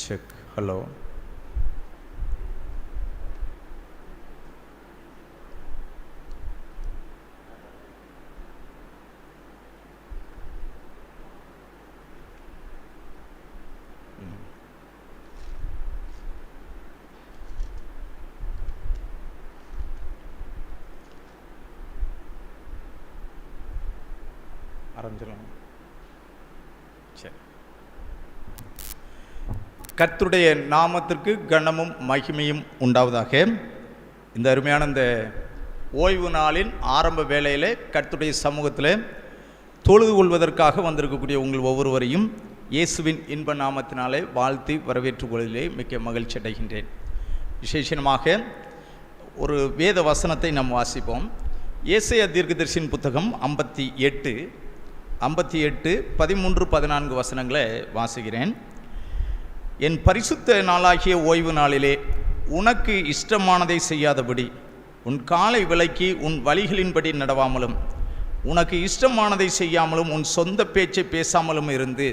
Check. Hello. ஆரம்பிச்சிடலாம். சரி. கர்த்தருடைய நாமத்திற்கு கனமும் மகிமையும் உண்டாவதாக. இந்த அருமையான இந்த ஓய்வு நாளின் ஆரம்ப வேளையில் கர்த்தருடைய சமூகத்தில் தொழுது கொள்வதற்காக வந்திருக்கக்கூடிய உங்கள் ஒவ்வொருவரையும் இயேசுவின் இன்ப நாமத்தினாலே வாழ்த்தி வரவேற்றுக் கொள்வதிலே மிக்க மகிழ்ச்சி அடைகின்றேன். விசேஷமாக ஒரு வேத வசனத்தை நாம் வாசிப்போம். ஏசாயா தீர்க்கதரிசியின் புத்தகம் 58 13 14 வசனங்களை வாசிக்கிறேன். என் பரிசுத்த நாளாகிய ஓய்வு நாளிலே உனக்கு இஷ்டமானதை செய்யாதபடி உன் காலை விலக்கி உன் வழிகளின்படி நடவாமலும் உனக்கு இஷ்டமானதை செய்யாமலும் உன் சொந்த பேச்சை பேசாமலும் இருந்து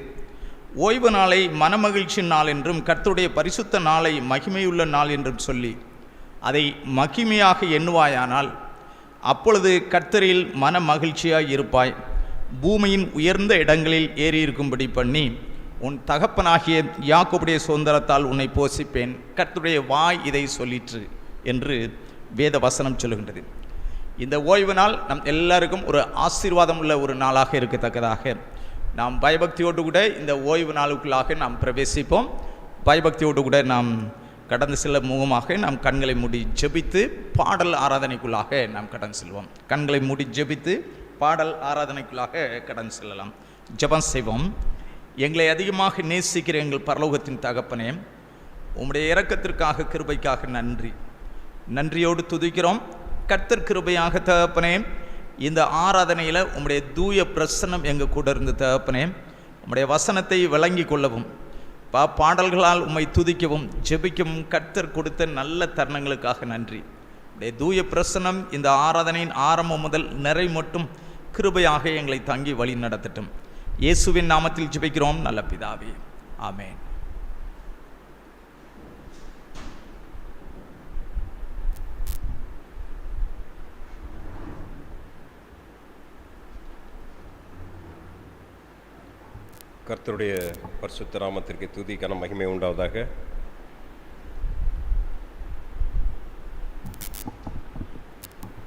ஓய்வு நாளை மனமகிழ்ச்சி நாள் என்றும் கர்த்தருடைய பரிசுத்த நாளை மகிமையுள்ள நாள் என்றும் சொல்லி அதை மகிமையாக எண்ணுவாயானால் அப்பொழுது கர்த்தரில் மன மகிழ்ச்சியாய் இருப்பாய். பூமியின் உயர்ந்த இடங்களில் ஏறியிருக்கும்படி பண்ணி உன் தகப்பனாகிய யாக்கோபுடைய சுதந்திரத்தால் உன்னை போஷிப்பேன். கர்த்தருடைய வாய் இதை சொல்லிற்று என்று வேத வசனம் சொல்லுகின்றது. இந்த ஓய்வு நாள் நம் எல்லாருக்கும் ஒரு ஆசீர்வாதம் உள்ள ஒரு நாளாக இருக்கத்தக்கதாக நாம் பயபக்தியோடு கூட இந்த ஓய்வு நாளுக்குள்ளாக நாம் பிரவேசிப்போம். பயபக்தியோடு கூட நாம் கடந்து செல்ல முகமாக நாம் கண்களை மூடி ஜெபித்து பாடல் ஆராதனைக்குள்ளாக நாம் கடந்து செல்வோம். கண்களை மூடி ஜெபித்து பாடல் ஆராதனைக்குள்ளாக கடந்து செல்லலாம். ஜெபம் செய்வோம். எங்களை அதிகமாக நேசிக்கிற எங்கள் பரலோகத்தின் தகப்பனே, உம்முடைய இரக்கத்திற்காக கிருபைக்காக நன்றியோடு துதிக்கிறோம். கர்த்தர் கிருபையாக தகப்பனே, இந்த ஆராதனையில் உம்முடைய தூய பிரசன்னம் எங்கள் கூட இருந்து தகப்பனே, உம்முடைய வசனத்தை விளங்கி கொள்ளவும் பாடல்களால் உம்மை துதிக்கவும் ஜெபிக்கவும் கர்த்தர் கொடுத்த நல்ல தருணங்களுக்காக நன்றி. உடைய தூய பிரசன்னம் இந்த ஆராதனையின் ஆரம்பம் முதல் நிறை மட்டும் கிருபையாக எங்களை தங்கி வழி நடத்தட்டும். இயேசுவின் நாமத்தில் ஜெபிக்கிறோம் நல்ல பிதாவே, ஆமென். கர்த்தருடைய பரிசுத்த நாமத்திற்கு துதி கன மகிமை உண்டாவதாக.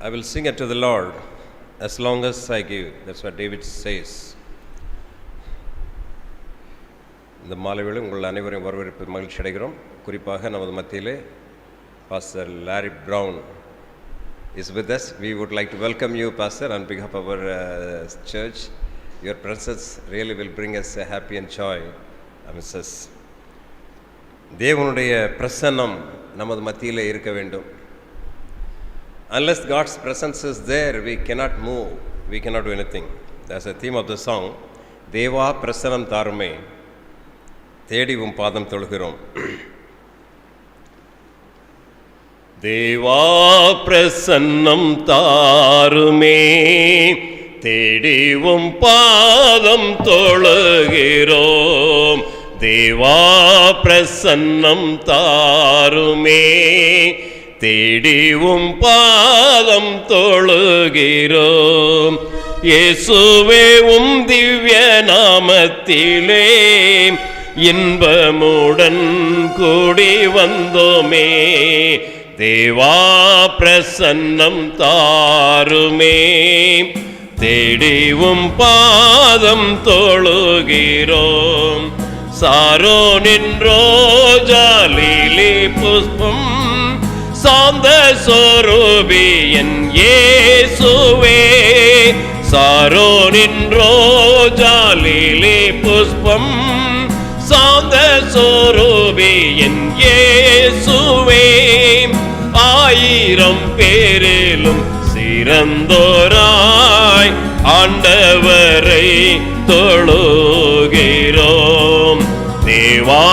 I will sing unto the Lord as long as I give. That's what David says. இந்த மாலைவேளை உங்கள் அனைவரையும் வரவேற்பு மகிழ்ச்சி அடைகிறோம். குறிப்பாக நமது மத்தியிலே Pastor Larry Brown is with us. We would like to welcome you, Pastor, on behalf of our church. Your presence really will bring us a happy and joy amidst us. தேவனுடைய பிரசன்னம் நமது மத்தியிலே இருக்க வேண்டும். Unless God's presence is there, we cannot move, we cannot do anything. That's the theme of the song. Deva Prasanam Tarume, Thedi Padam Tolugirom. Deva Prasanam Tarume, Thedi Padam Tolugirom. Deva Prasanam Tarume, தேடிவும் பாதம் தொழுகிறோம். இயேசுவே உம் திவ்ய நாமத்திலே இன்பமுடன் கூடி வந்தோமே. தேவா பிரசன்னம் தாருமே, தேடிவும் பாதம் தொழுகிறோம். சாரோனின் ரோஜா லீலி புஷ்பம் சாந்த சொரூபி என் இயேசுவே. சாரோனின் ரோஜா லீலி புஷ்பம் சாந்த சொரூபி என் இயேசுவே. ஆயிரம் பேரிலும் சிறந்தோராய் ஆண்டவரை தொழுகிறோம். தேவா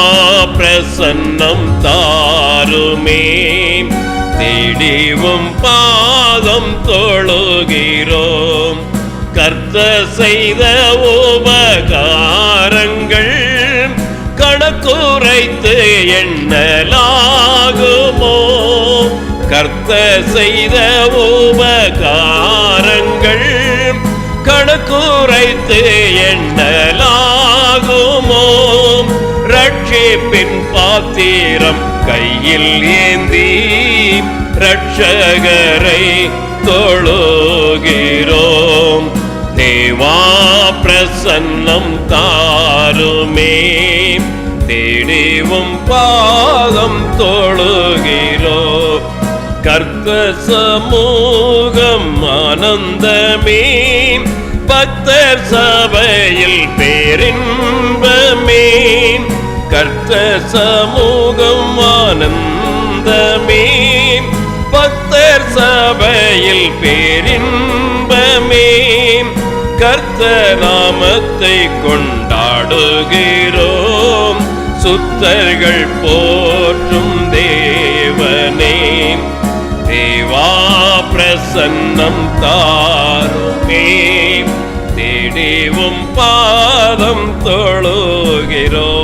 பிரசன்னம் தாருமே, தேடிவும் பாதம் தொழுகிறோம். கர்த்தர் செய்த உபகாரங்கள் கணக்குரைத்து எண்ணலாகுமோ? கர்த்தர் செய்த உபகாரங்கள் கணக்குரைத்து எண்ணலாகுமோ? ரட்சிப்பின் பாத்திரம் கையில் ஏந்தி ரட்சகரை தொழுகிறோம். தேவா பிரசன்னம் தாருமே, தேடிவும் பாதம் தொழுகிறோம். கர்த்தர் சமூகம் ஆனந்தமே, பக்தர் சபையில் பேரின்பமே. கர்த்தர் சமூகம் ஆனந்தமே, பக்தர் சபையில் பேரின்பமே. கர்த்தர் நாமத்தை கொண்டாடுகிறோம், சுத்தர்கள் போற்றும் தேவனே. தேவா பிரசன்னம் தாருமே, தேடிவும் பாதம் தொழுகிறோம்.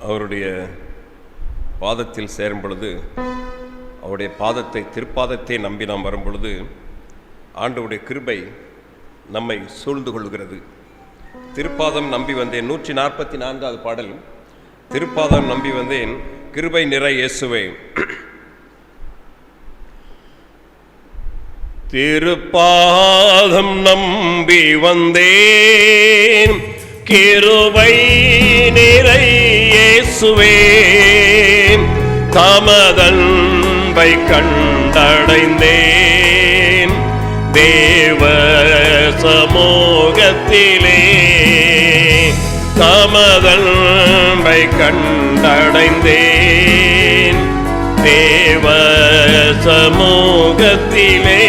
அவருடைய பாதத்தில் சேரும் பொழுது, அவருடைய பாதத்தை திருப்பாதத்தை நம்பி நாம் வரும் பொழுது ஆண்டவருடைய கிருபை நம்மை சூழ்ந்து கொள்கிறது. திருப்பாதம் நம்பி வந்தேன், 144வது பாடல். திருப்பாதம் நம்பி வந்தேன், கிருபை நிறை இயேசுவே. திருப்பாதம் நம்பி வந்தேன், கிருபை நிறை இயேசுவே. தமதன்பை கண்டடைந்தேன் தேவ சமூகத்திலே. தமதன்பை கண்டடைந்தேன் தேவ சமூகத்திலே.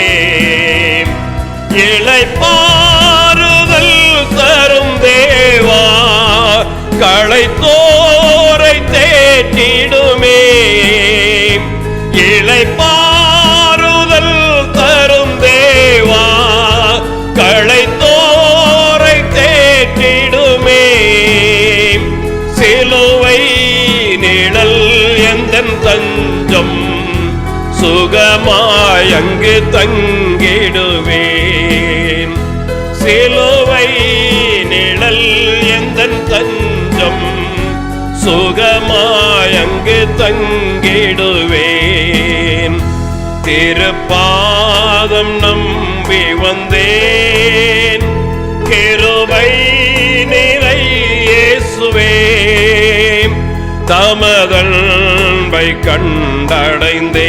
இளைப்பாறுதல் தரும் தேவா, களைத்தோரை தேற்றிடுமே. இளைப்பாறுதல் தரும் தேவா, களைத்தோரை தேற்றிடுமே. சிலுவை நிழல் எந்தன் தஞ்சம், சுகமாய் அங்கு தங்கிடுவேன். சிலுவை நிழல் எந்தன் தஞ்சம், சுகமாய் அங்கு தங்கிடுவேன். திருப்பாதம் நம்பி வந்தேன், கிருபை நிறை இயேசுவே. தமதன்பை கண்டடைந்தேன்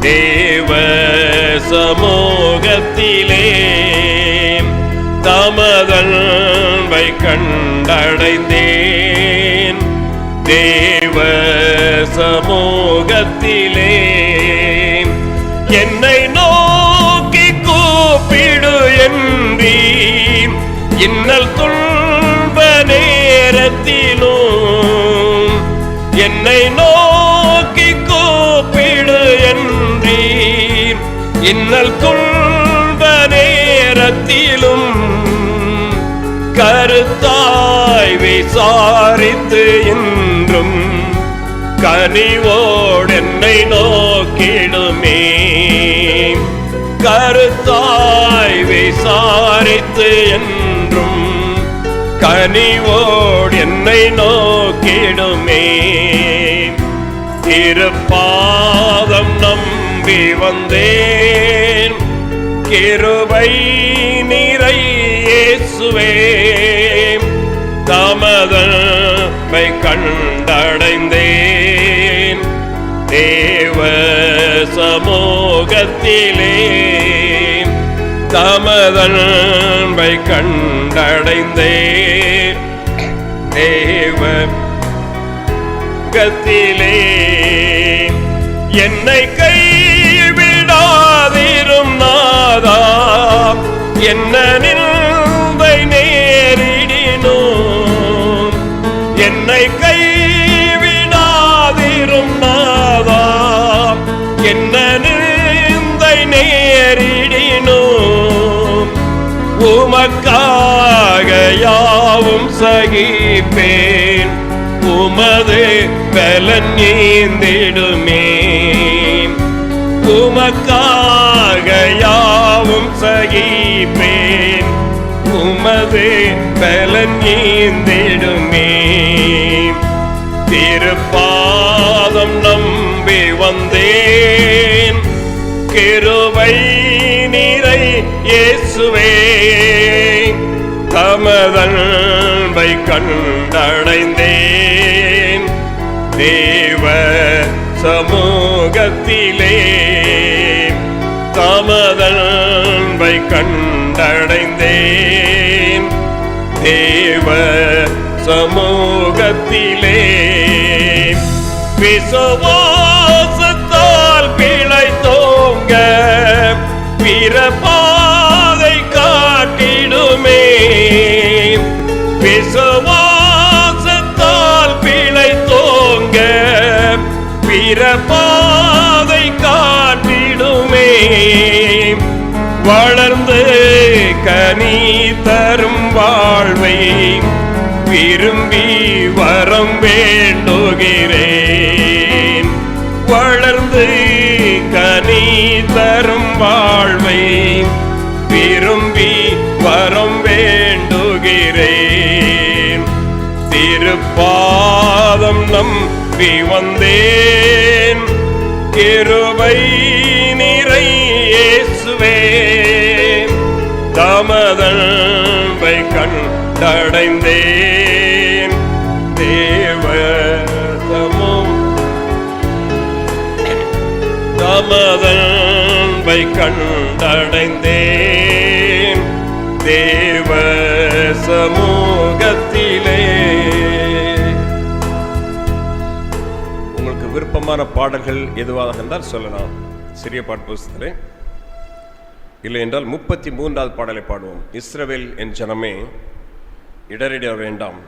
தேவ சமூகத்திலே. தமதன்பை கண்டடைந்தேன் தேவ சமூகத்திலே. என்னை நோக்கி கூப்பிடு என்றீ, இன்னல் துன்ப நேரத்திலும். என்னை நோக்கி கூப்பிடு என்றீ, இன்னல் துன்ப நேரத்திலும். கருத்தாய் விசாரித்து இன்றும் கனிவோடு என்னை நோக்கிடுமே. கருத்தாய் விசாரித்து என்றும் கனிவோடு என்னை நோக்கிடுமே. திருப்பாதம் நம்பி வந்தேன், கிருபை நிறை இயேசுவே. தமதன்பை கண்டடைந்தேன் தேவ சமூகத்திலே. தமதன்பை கண்டடைந்தேன் தேவ சமூகத்திலே. என்னை கைவிடாதிரும் நாதா, என்ன நிந்தை நேரிடினோம். என்னை கைவிடாதிரும் நாதா, என்ன நிந்தை நேரிடினோம். உமக்காக யாவும் சகிப்பேன், உமது பலன் நீந்திடுமே. உமக்காக யாவும் சகிப்பேன், உமது பலன் நீந்திடுமே. திருப்பாதம் நம்பி வந்தேன், கிருபை நிறை இயேசுவே. தமதன்பை கண்டடைந்தேன், தேவ சமூகத்திலே. தமதன்பை கண்டடைந்தேன், தேவ சமூகத்திலே. விசுவாசத்தால் பிழைத்தோங்க பிறப்பாதை காட்டிடுமே. விசுவாசத்தால் பிழைத்தோங்க பிறப்பாதை காட்டிடுமே. வளர்ந்து கனி தரும் வாழ்வை விரும்பி வரம் வேண்டுகிறேன். வளர்ந்து கனி தரும் வாழ்வை விரும்பி வரம் வேண்டுகிறேன். திருப்பாதம் நம்பி வந்தேன், கிருபை நிறை இயேசுவே. தமதன்பை கண்டடைந்தேன், தேவ தமதன்பை கண்டடைந்தேன், தேவ சமூகத்திலே. உங்களுக்கு விருப்பமான பாடல்கள் எதுவாக இருந்தால் சொல்லலாம். சிறிய பாட்டு புஸ்தகத்திலே இல்லை என்றால் 33வது பாடலை பாடுவோம். இஸ்ரவேல் என் ஜனமே இடறிட வேண்டாம்.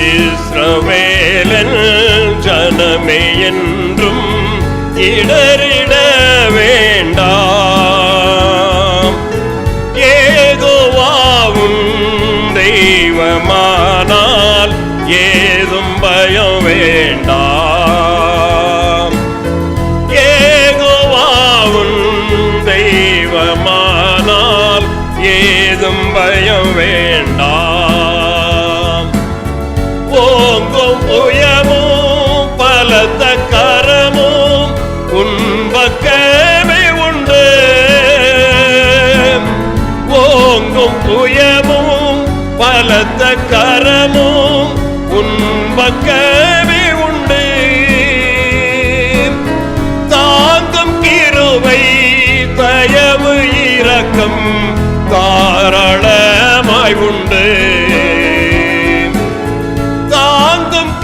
இஸ்ரவேலன் ஜனமே என்றும் இடறிட வேண்டாம். யெகோவாவும் தெய்வமானால் ஏதும் பயம் வேண்டாம். யெகோவாவும் தெய்வமானால் ஏதும் பயம் வேண்டாம். ஓங்கும் புயமும் பலத்த கரமும் உன் பக்கமே உண்டு. ஓங்கும் புயமும் பலத்த கரமும் உன் பக்கமே உண்டு. தாங்கும் கிருபை தயவு இரக்கம் தாராளமாய் உண்டு.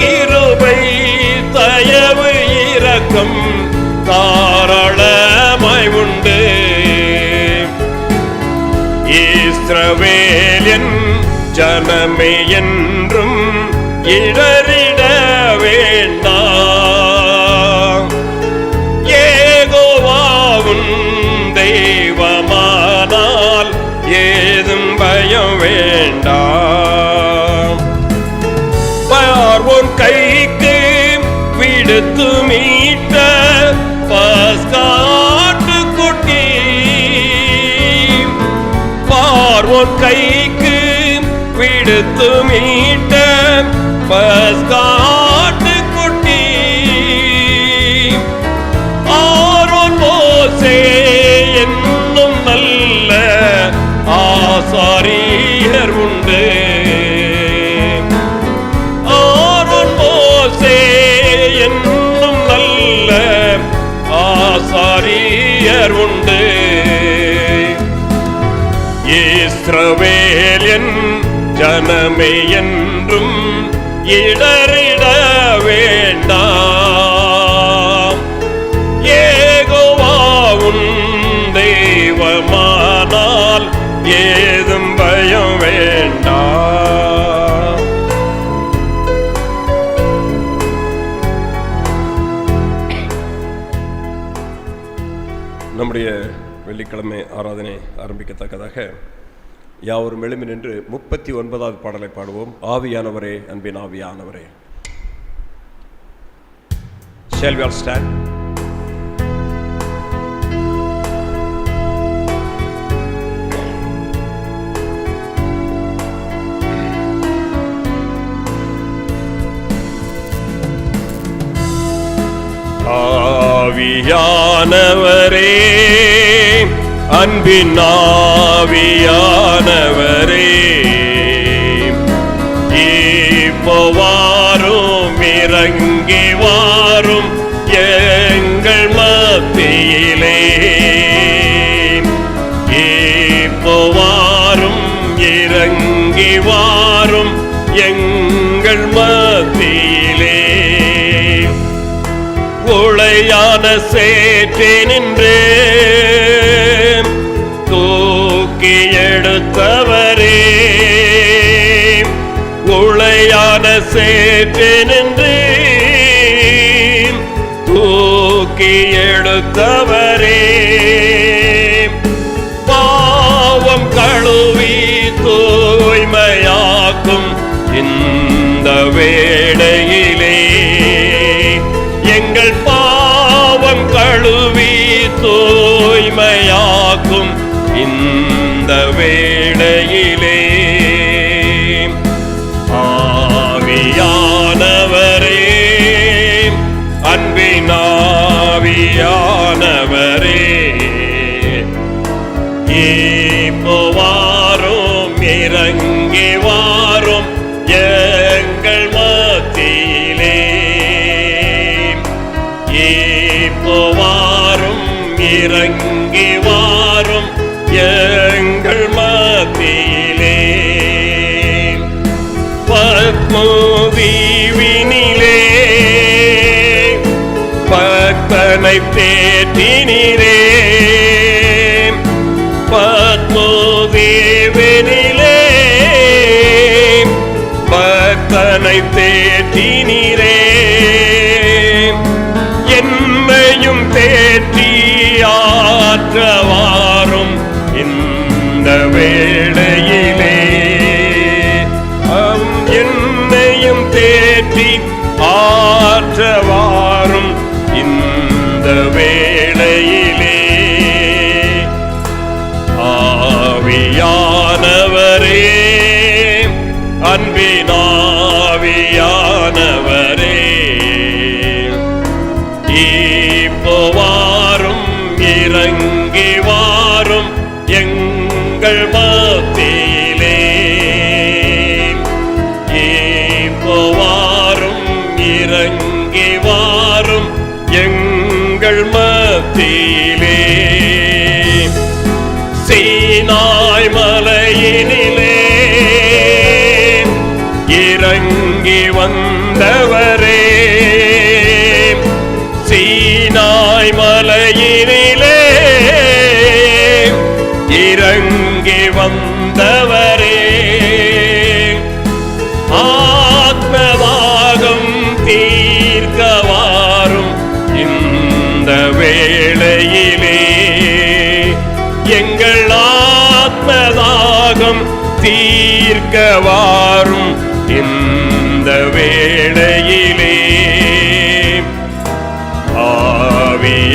கிருபை தயவு இரக்கம் தாராளமாய் உண்டு. இஸ்ரவேல் என் ஜனமே என்றும் இடறிட வேண்டாம். யெகோவாவும் தெய்வமானால் ஏதும் பயம் வேண்டாம். பார்வோன் கைக்கு விடுத்து மீட்ட பஸ்காட்டு குட்டி. பார்வோன் கைக்கு விடுத்து மீட்ட பஸ்காட்டு குட்டி. ஆரோன் மோசே என்னும் நல்ல ஆசாரியர் உண்டு. என்னும் நல்ல ஆசாரியர் உண்டு. இஸ்ரவேல் என் ஜனமே என்றும் இடறிட வேண்டாம். ஞாயிற்றுக்கிழமை ஆராதனை ஆரம்பிக்கத்தக்கதாக யாவரும் எழும்பி நின்று 39வது பாடலை பாடுவோம். ஆவியானவரே, அன்பின் ஆவியானவரே. Shall we all stand? ஆவியானவரே, அன்பின் ஆவியானவரே, இப்போ வாரும், இறங்கி வாரும் எங்கள் மத்தியிலே. இப்போ வாரும், இறங்கி வாரும் எங்கள் மத்தியிலே. உளையான சேற்றை நின்று தூக்கி எடுத்தவரே, உளையான சேற்றை நின்று தூக்கி எடுத்தவரே, பாவம் கழுவி தூய்மையாக்கும் இந்த வேளையிலே. எங்கள் பாவம் கழுவி தூய்மையாக்கும் இந்த வேளையிலே. ஆவியானவரே, அன்பின் ஆவியானவரே, இப்போ வாரும், இறங்கி வாரும் எங்கள் மத்தியிலே. இப்போ வாரும், இறங்கி வாரும் எங்கள் மத்தியிலே. பத்மதீவினிலே பக்தனை தேற்றினீரே, பத்மதீவினிலே பக்தனை தேற்றினீரே. என்னையும் தேற்றி ஆற்றவாரும் இந்த வேளையிலே. என்னையும் தேற்றி ஆற்றவாரும் இந்த வேளையிலே. ஆவியானவரே, அன்பின் ஆவியானவரே, இப்போ வாரும், இறங்கி வாரும் எங்கள் மத்தியிலே. இப்போ வாரும், இறங்கி வாரும் எங்கள் மத்தியிலே. சீனாய் மலையினிலே இறங்கி வந்தவரே, சீனாய் மலையினிலே இறங்கி வந்தவரே, ஆத்மதாகம் தீர்க்கவாரும் இந்த வேளையிலே. எங்கள் ஆத்மதாகம் தீர்க்கவாரும் இந்த வேளையிலே.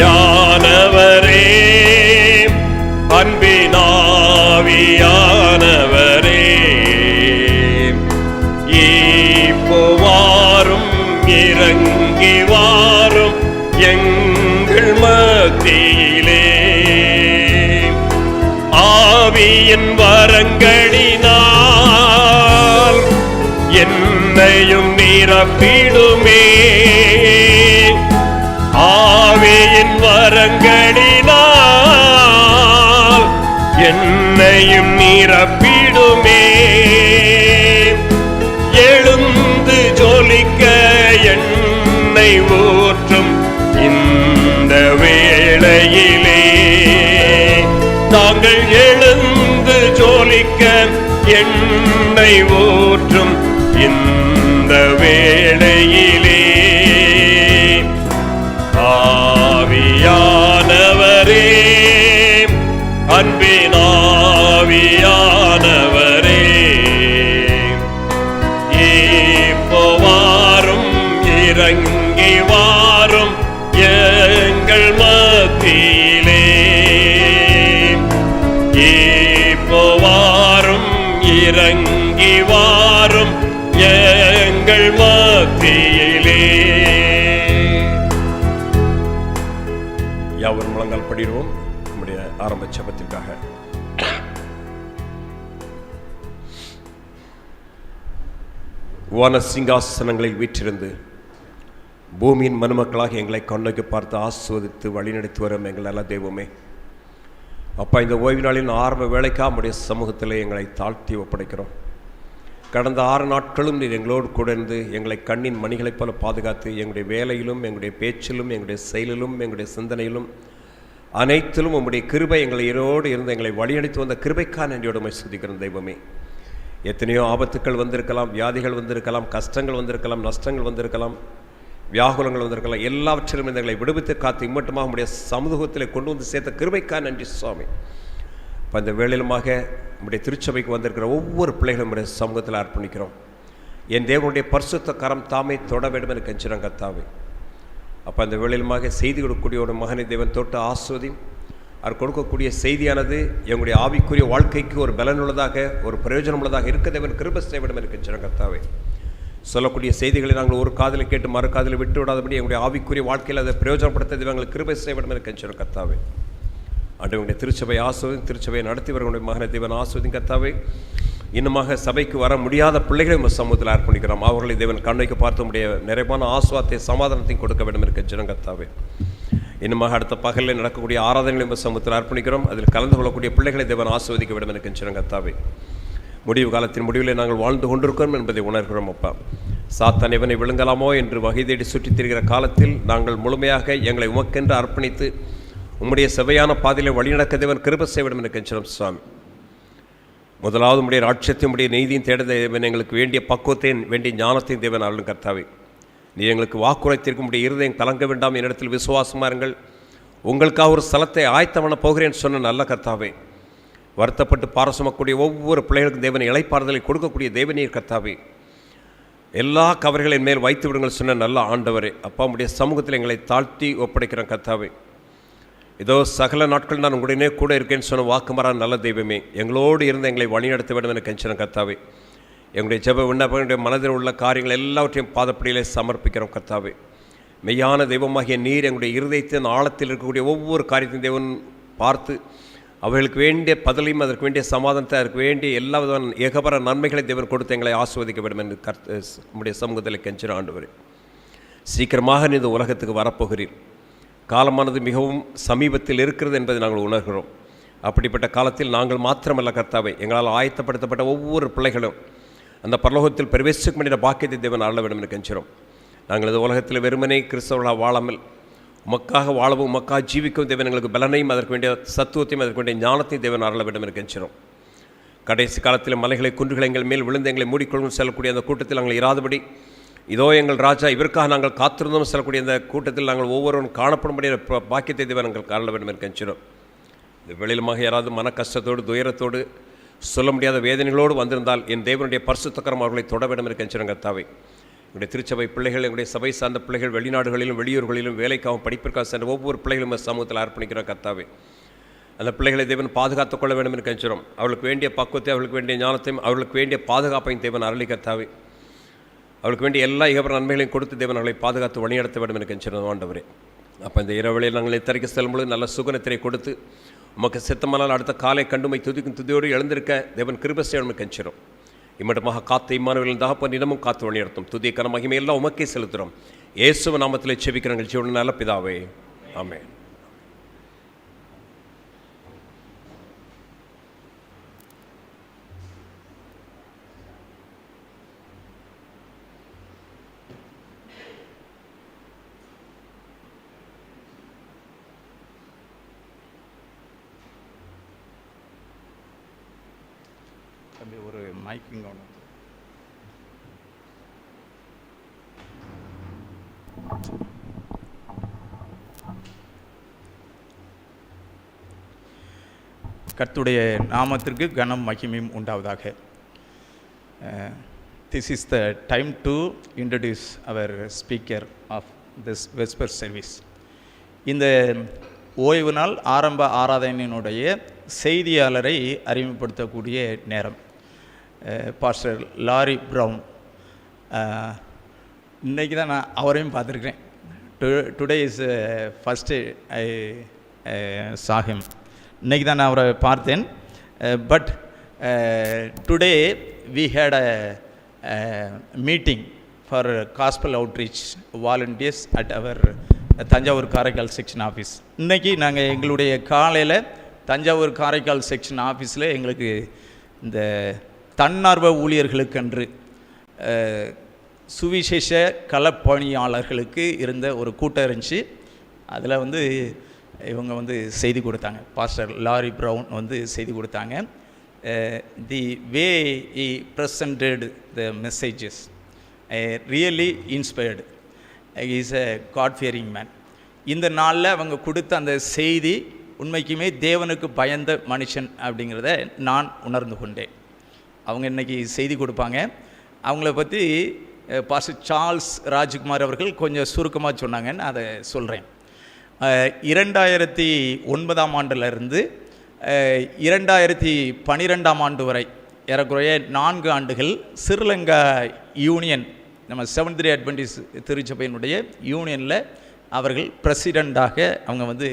ஆவியானவரே, அன்பின் ஆவியானவரே, இப்போ வாரும், இறங்கி வாரும் எங்கள் மத்தியிலே. ஆவியின் வரங்களினால் என்னையும் நிரப்பிடுமே. ஆவியின் வரங்களினால் என்னையும் நிரப்பிடுமே. எழுந்து ஜொலிக்க என்னை ஊற்றும் இந்த வேளையிலே. நாங்கள் எழுந்து ஜொலிக்க என்னை ஊற்றும் இந்த வேளையிலே. ஆவியானவரே, இறங்கி வாரும் எங்கள் மத்தியிலே. யாவர் முழங்கால் படிடுவோம் நம்முடைய ஆரம்ப ஜெபத்திற்காக. வான சிங்காசனங்களில் வீற்றிருந்து பூமியின் மனுமக்களாக எங்களை கண்ணோக்கி பார்த்து ஆஸ்வதித்து வழிநடத்தி வரும் எங்கள் நல்ல தெய்வமே, அப்பா, இந்த ஓய்வு நாளின் ஆரம்ப வேலைக்காக நம்முடைய சமூகத்தில் எங்களை தாழ்த்தி ஒப்படைக்கிறோம். கடந்த 6 நாட்களும் நீர் எங்களோடு கூட இருந்து எங்களை கண்ணின் மணிகளைப் போல பாதுகாத்து எங்களுடைய வேலையிலும் எங்களுடைய பேச்சிலும் எங்களுடைய செயலிலும் எங்களுடைய சிந்தனையிலும் அனைத்திலும் உம்முடைய கிருபை எங்களோடு இருந்து எங்களை வழியடித்து வந்த கிருபைக்கான நன்றியோடு உம்மை துதிக்கிறோம் தெய்வமே. எத்தனையோ ஆபத்துக்கள் வந்திருக்கலாம், வியாதிகள் வந்திருக்கலாம், கஷ்டங்கள் வந்திருக்கலாம், நஷ்டங்கள் வந்திருக்கலாம், வியாகுலங்கள் வந்திருக்கலாம். எல்லாவற்றிலும் எங்களை விடுவித்து காத்து இம்மட்டுமாக உம்முடைய சமூகத்தில் கொண்டு வந்து சேர்த்த கிருபைக்கான நன்றி சுவாமி. இப்போ அந்த வேளையிலுமாக நம்முடைய திருச்சபைக்கு வந்திருக்கிற ஒவ்வொரு பிள்ளைகளும் நம்முடைய சமூகத்தில் அர்ப்பணிக்கிறோம். என் தேவனுடைய பரிசுத்த கரம் தாமே தொட வேண்டும் என்று கெஞ்சிறோம் கர்த்தாவே. அப்போ அந்த வேளையிலுமாக செய்தி கொடுக்கக்கூடிய ஒரு மகனை தேவன் தொட்டு ஆஸ்வதியும் அவர் கொடுக்கக்கூடிய செய்தியானது எங்களுடைய ஆவிக்குரிய வாழ்க்கைக்கு ஒரு பலனுள்ளதாக, ஒரு பிரயோஜனம் உள்ளதாக இருக்க தேவன் கிருபை செய்ய வேண்டும் என்று கெஞ்சிறோம் கர்த்தாவே. சொல்லக்கூடிய செய்திகளை நாங்கள் ஒரு காதில் கேட்டு மறு காதில் விட்டு விடாதபடி எங்களுடைய ஆவிக்குரிய வாழ்க்கையில் அதை பிரயோஜனப்படுத்த தேவங்களுக்கு கிருபை செய்ய வேண்டும் என்று கெஞ்சிறோம் கர்த்தாவே. ஆண்டவருடைய திருச்சபை ஆஸ்வதி, திருச்சபையை நடத்திவர்களுடைய மகனை தேவன் ஆஸ்வதி கர்த்தாவே. இன்னுமாக சபைக்கு வர முடியாத பிள்ளைகளை நம்ம சமூகத்தில் அர்ப்பணிக்கிறோம். அவர்களை தேவன் கண்ணைக்கு பார்த்து உடைய நிறைவான ஆசுவாத்தை சமாதானத்தையும் கொடுக்க வேண்டும் என்று கெஞ்சிறோம் கர்த்தாவே. இன்னுமாக அடுத்த பகலில் நடக்கக்கூடிய ஆராதனைகளை நம்ம சமூகத்தில் அர்ப்பணிக்கிறோம். அதில் கலந்து கொள்ளக்கூடிய பிள்ளைகளை தேவன் ஆஸ்வதிக்க வேண்டும் என்று கெஞ்சிறோம் கர்த்தாவே. முடிவு காலத்தின் முடிவில் நாங்கள் வாழ்ந்து கொண்டிருக்கிறோம் என்பதை உணர்கிறோம் அப்பா. சாத்தான் இவனை விழுங்கலாமோ என்று வகை தேடி சுற்றித் திரிகிற காலத்தில் நாங்கள் முழுமையாக எங்களை உமக்கென்று அர்ப்பணித்து உம்முடைய செவையான பாதையிலே வழிநடக்க தேவன் கிருபை செய்ய வேண்டும் என்று கெஞ்சிறோம் சுவாமி. முதலாவது உம்முடைய ராட்சியத்தையும் உடைய நீதியும் தேட தேவன் எங்களுக்கு வேண்டிய பக்குவத்தையும் வேண்டிய ஞானத்தையும் தேவன் அருளும் கர்த்தாவே. நீ எங்களுக்கு வாக்குரைத்திருக்கும் உடைய இருதயம் கலங்க வேண்டாம், என்னிடத்தில் விசுவாசமாக இருங்கள், உங்களுக்காக ஒரு ஸ்தலத்தை ஆயத்தம் பண்ண போகிறேன் சொன்ன நல்ல கர்த்தாவே. வருத்தப்பட்டு பாரசுமக்கூடிய ஒவ்வொரு பிள்ளைகளுக்கும் தேவன் இளைப்பாறுதலை கொடுக்கக்கூடிய தேவநீர் கர்த்தாவே. எல்லா கவர்களின் மேல் வைத்து விடுங்கள் சொன்ன நல்ல ஆண்டவரே. அப்பா, உடைய சமூகத்தில் எங்களை தாழ்த்தி ஒப்படைக்கிறேன் கர்த்தாவே. இதோ சகல நாட்கள் நான் உங்களுடனே கூட இருக்கேன்னு சொன்ன வாக்குமாரா நல்ல தெய்வமே, எங்களோடு இருந்து எங்களை வழிநடத்த வேண்டும் என கெஞ்சிறோம் கர்த்தாவே. எங்களுடைய ஜெப விண்ணப்பங்களுடைய மனதில் உள்ள காரியங்கள் எல்லாவற்றையும் பாதப்படியிலே சமர்ப்பிக்கிறோம் கர்த்தாவே. மெய்யான தெய்வமாகிய நீர் எங்களுடைய இருதயத்தின் ஆழத்தில் இருக்கக்கூடிய ஒவ்வொரு காரியத்தையும் தேவன் பார்த்து அவர்களுக்கு வேண்டிய பதிலையும் அதற்கு வேண்டிய சமாதானத்தை அதற்கு வேண்டிய எல்லா விதமான ஏகபர நன்மைகளை தேவன் கொடுத்து எங்களை ஆஸ்வதிக்க வேண்டும் என்று நம்முடைய சமூகத்தில் கெஞ்சிறோம் ஆண்டவரே. சீக்கிரமாக நீ இந்த உலகத்துக்கு வரப்போகிறீர். காலமானது மிகவும் சமீபத்தில் இருக்கிறது என்பதை நாங்கள் உணர்கிறோம். அப்படிப்பட்ட காலத்தில் நாங்கள் மாத்திரமல்ல கர்த்தாவே, எங்களால் ஆயத்தப்படுத்தப்பட்ட ஒவ்வொரு பிள்ளைகளும் அந்த பரலோகத்தில் பிரவேசிக்க வேண்டிய பாக்கியத்தை தேவன் அருள வேண்டும் என்று கெஞ்சிறோம். நாங்கள் இந்த உலகத்தில் வெறுமனே கிறிஸ்தவர்களாக வாழாமல் உமக்காக வாழவும் உமக்காக ஜீவிக்கவும் தேவன் எங்களுக்கு பலனையும் அதற்கு வேண்டிய சத்துவத்தையும் அதற்கு வேண்டிய ஞானத்தையும் தேவன் அருள வேண்டும் என்று கெஞ்சிறோம். கடைசி காலத்தில் மலைகளை குன்றுகளை எங்கள் மேல் விழுந்து எங்களை மூடிக்கொள்ளும் செல்லக்கூடிய அந்த கூட்டத்தில் நாங்கள் இராதபடி, இதோ எங்கள் ராஜா இவருக்காக நாங்கள் காத்திருந்தோம் செல்லக்கூடிய இந்த கூட்டத்தில் நாங்கள் ஒவ்வொருவரும் காணப்படும்படிய பாக்கியத்தை தேவன் எங்களுக்கு அருள வேண்டும் என்று கெஞ்சிறோம். இந்த வெளியிலுமாக யாராவது மன கஷ்டத்தோடு துயரத்தோடு சொல்ல முடியாத வேதனைகளோடு வந்திருந்தால் என் தேவனுடைய பரிசுத்தக்கரம் அவர்களை தொட வேண்டும் என்று கெஞ்சிறோம் கர்த்தாவே. எங்களுடைய திருச்சபை பிள்ளைகள், எங்களுடைய சபை சார்ந்த பிள்ளைகள், வெளிநாடுகளிலும் வெளியூர்களிலும் வேலைக்காகவும் படிப்பிற்காக சென்ற ஒவ்வொரு பிள்ளைகளும் சமூகத்தில் அர்ப்பணிக்கிறோம் கர்த்தாவே. அந்த பிள்ளைகளை தேவன் பாதுகாத்துக் கொள்ள வேண்டும் என்று கெஞ்சிறோம். அவர்களுக்கு வேண்டிய பக்குவத்தை, அவர்களுக்கு வேண்டிய ஞானத்தையும், அவர்களுக்கு வேண்டிய பாதுகாப்பையும் தேவன் அருளி கர்த்தாவே. அவளுக்கு வேண்டிய எல்லா இகபர நன்மைகளையும் கொடுத்து தேவன் அவர்களை பாதுகாத்து வழிநடத்த வேண்டும் என்று கெஞ்சிறோம் ஆண்டவரே. அப்போ இந்த இரவலையில் நாங்கள் இத்தரைக்கு செல்லும்பொழுது நல்ல சுகனத்திரை கொடுத்து உமக்கு சித்தமானால் அடுத்த காலை கண்டுமை துதிக்கும் துதியோடு எழுந்திருக்க தேவன் கிருபை செய்யணும் கெஞ்சிறோம். இம்மட்டமாக காத்த இம்மானுவேலின் தகப்பன் தினமும் காத்து வழிநடத்தும் துதியக்கான மகிமையெல்லாம் உமக்கே செலுத்துகிறோம். இயேசுவின் நாமத்திலே செபிக்கிறோம் ஜீவனுள்ள நல்ல பிதாவே, ஆமென். ஒரு மைக்கிங் ஒன்று. கர்த்தருடைய நாமத்திற்கு கனம் மகிமையும் உண்டாவதாக. This is the time to introduce our speaker of this vesper service. இந்த ஓய்வு நாள் ஆரம்ப ஆராதனையினுடைய செய்தியாளரை அறிமுகப்படுத்தக்கூடிய நேரம். Pastor Larry Brown. இன்றைக்கி தான் நான் அவரையும் பார்த்துருக்கிறேன். Today is first I saw him. இன்றைக்கி தான் நான் அவரை பார்த்தேன். But today we had a meeting for gospel outreach volunteers at our Thanjavur Karaikal section office. இன்றைக்கி நாங்கள் எங்களுடைய காலையில் தஞ்சாவூர் காரைக்கால் செக்ஷன் ஆஃபீஸில் எங்களுக்கு இந்த தன்னார்வ ஊழியர்களுக்கென்று சுவிசேஷ களப்பணியாளர்களுக்கு இருந்த ஒரு கூட்டம் இருந்துச்சு. அதில் வந்து இவங்க வந்து செய்தி கொடுத்தாங்க. பாஸ்டர் லாரி ப்ரவுன் செய்தி கொடுத்தாங்க. The way I presented the messages really inspired. Is a God fearing man. இந்த நாளில் அவங்க கொடுத்த அந்த செய்தி உண்மைக்குமே தேவனுக்கு பயந்த மனுஷன் அப்படிங்கிறத நான் உணர்ந்து கொண்டேன். அவங்க இன்றைக்கி செய்தி கொடுப்பாங்க. அவங்கள பற்றி பாஸ்டர் சார்ல்ஸ் ராஜ்குமார் அவர்கள் கொஞ்சம் சுருக்கமாக சொன்னாங்கன்னு அதை சொல்கிறேன். 2009ஆம் ஆண்டிலிருந்து 2012ஆம் ஆண்டு வரை ஏறக்குறைய 4 ஆண்டுகள் ஸ்ரீலங்கா யூனியன், நம்ம செவன்த் டே அட்வென்டிஸ்ட் திருச்சபையினுடைய யூனியனில் அவர்கள் பிரசிடெண்ட்டாக அவங்க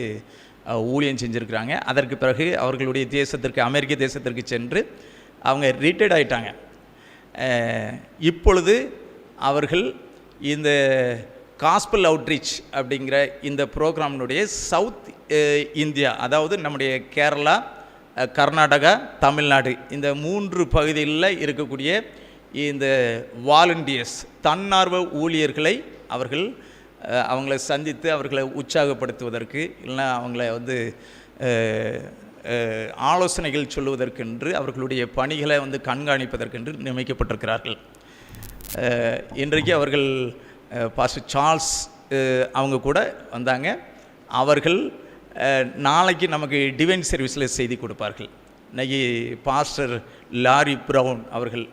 ஊழியம் செஞ்சுருக்கிறாங்க. அதற்கு பிறகு அவர்களுடைய தேசத்திற்கு, அமெரிக்க தேசத்திற்கு சென்று அவங்க ரிட்டையர்ட் ஆகிட்டாங்க. இப்பொழுது அவர்கள் இந்த காஸ்பல் அவுட்ரீச் அப்படிங்கிற இந்த ப்ரோக்ராமினுடைய சவுத் இந்தியா, அதாவது நம்முடைய கேரளா, கர்நாடகா, தமிழ்நாடு, இந்த 3 பகுதிகளில் இருக்கக்கூடிய இந்த வாலண்டியர்ஸ் தன்னார்வ ஊழியர்களை அவங்கள சந்தித்து அவர்களை உற்சாகப்படுத்துவதற்கு, இல்லைன்னா அவங்கள ஆலோசனைகள் சொல்லுவதற்கென்று, அவர்களுடைய பணிகளை கண்காணிப்பதற்கென்று நியமிக்கப்பட்டிருக்கிறார்கள். இன்றைக்கு அவர்கள் பாஸ்டர் சார்ல்ஸ் அவங்க கூட வந்தாங்க. அவர்கள் நாளைக்கு நமக்கு டிவைன் சர்வீஸில் செய்தி கொடுப்பார்கள். இன்றைக்கி பாஸ்டர் லாரி ப்ரவுன் அவர்கள்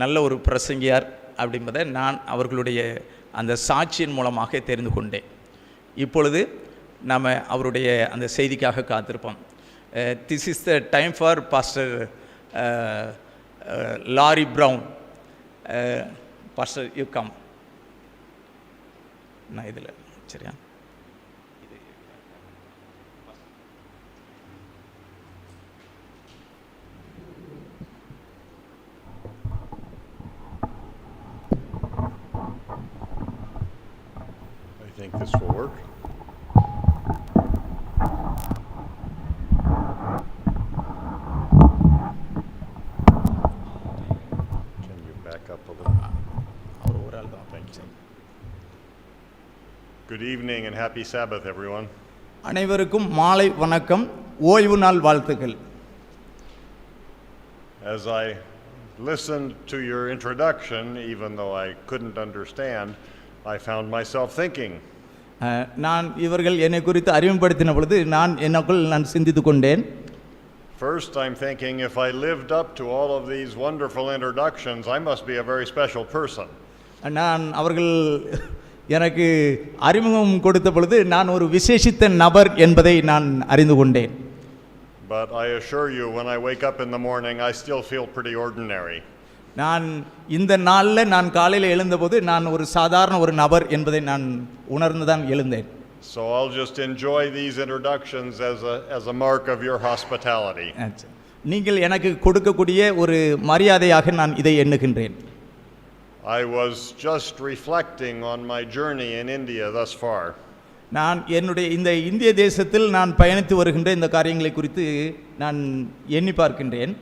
நல்ல ஒரு பிரசங்கியார் அப்படின்பதை நான் அவர்களுடைய அந்த சாட்சியின் மூலமாக தெரிந்து கொண்டேன். இப்பொழுது நாம் அவருடைய அந்த செய்திக்காக காத்திருப்போம். This is the time for pastor Larry brown. Pastor you come. நான் இதில் சரியா? I think this will work. Can you back up a little? Thank you. Good evening and happy Sabbath, everyone. அனைவருக்கும் மாலை வணக்கம், ஓய்வு நாள் வாழ்த்துக்கள். As I listened to your introduction, even though I couldn't understand, I found myself thinking. நான் இவர்கள் என்னை குறித்து அறிமுகப்படுத்தின பொழுது நான் சிந்தித்து கொண்டேன். First, I'm thinking if I lived up to all of these wonderful introductions, I must be a very special person. நான் அவர்கள் எனக்கு அறிமுகம் கொடுத்த பொழுது நான் ஒரு விசேஷித்த நபர் என்பதை நான் அறிந்து கொண்டேன். But I assure you, when I wake up in the morning, I still feel pretty ordinary. நான் இந்த நாளில் நான் காலையில் எழுந்தபோது நான் ஒரு சாதாரண ஒரு நபர் என்பதை நான் உணர்ந்து தான் எழுந்தேன். So I'll just enjoy these introductions as a mark of your hospitality. நீங்கள் எனக்கு கொடுக்கக்கூடிய ஒரு மரியாதையாக நான் இதை எண்ணுகின்றேன். I was just reflecting on my journey in India thus far. நான் என்னுடைய இந்த இந்திய தேசத்தில் நான் பயணித்து வருகின்ற இந்த காரியங்களை குறித்து நான் எண்ணி பார்க்கின்றேன்.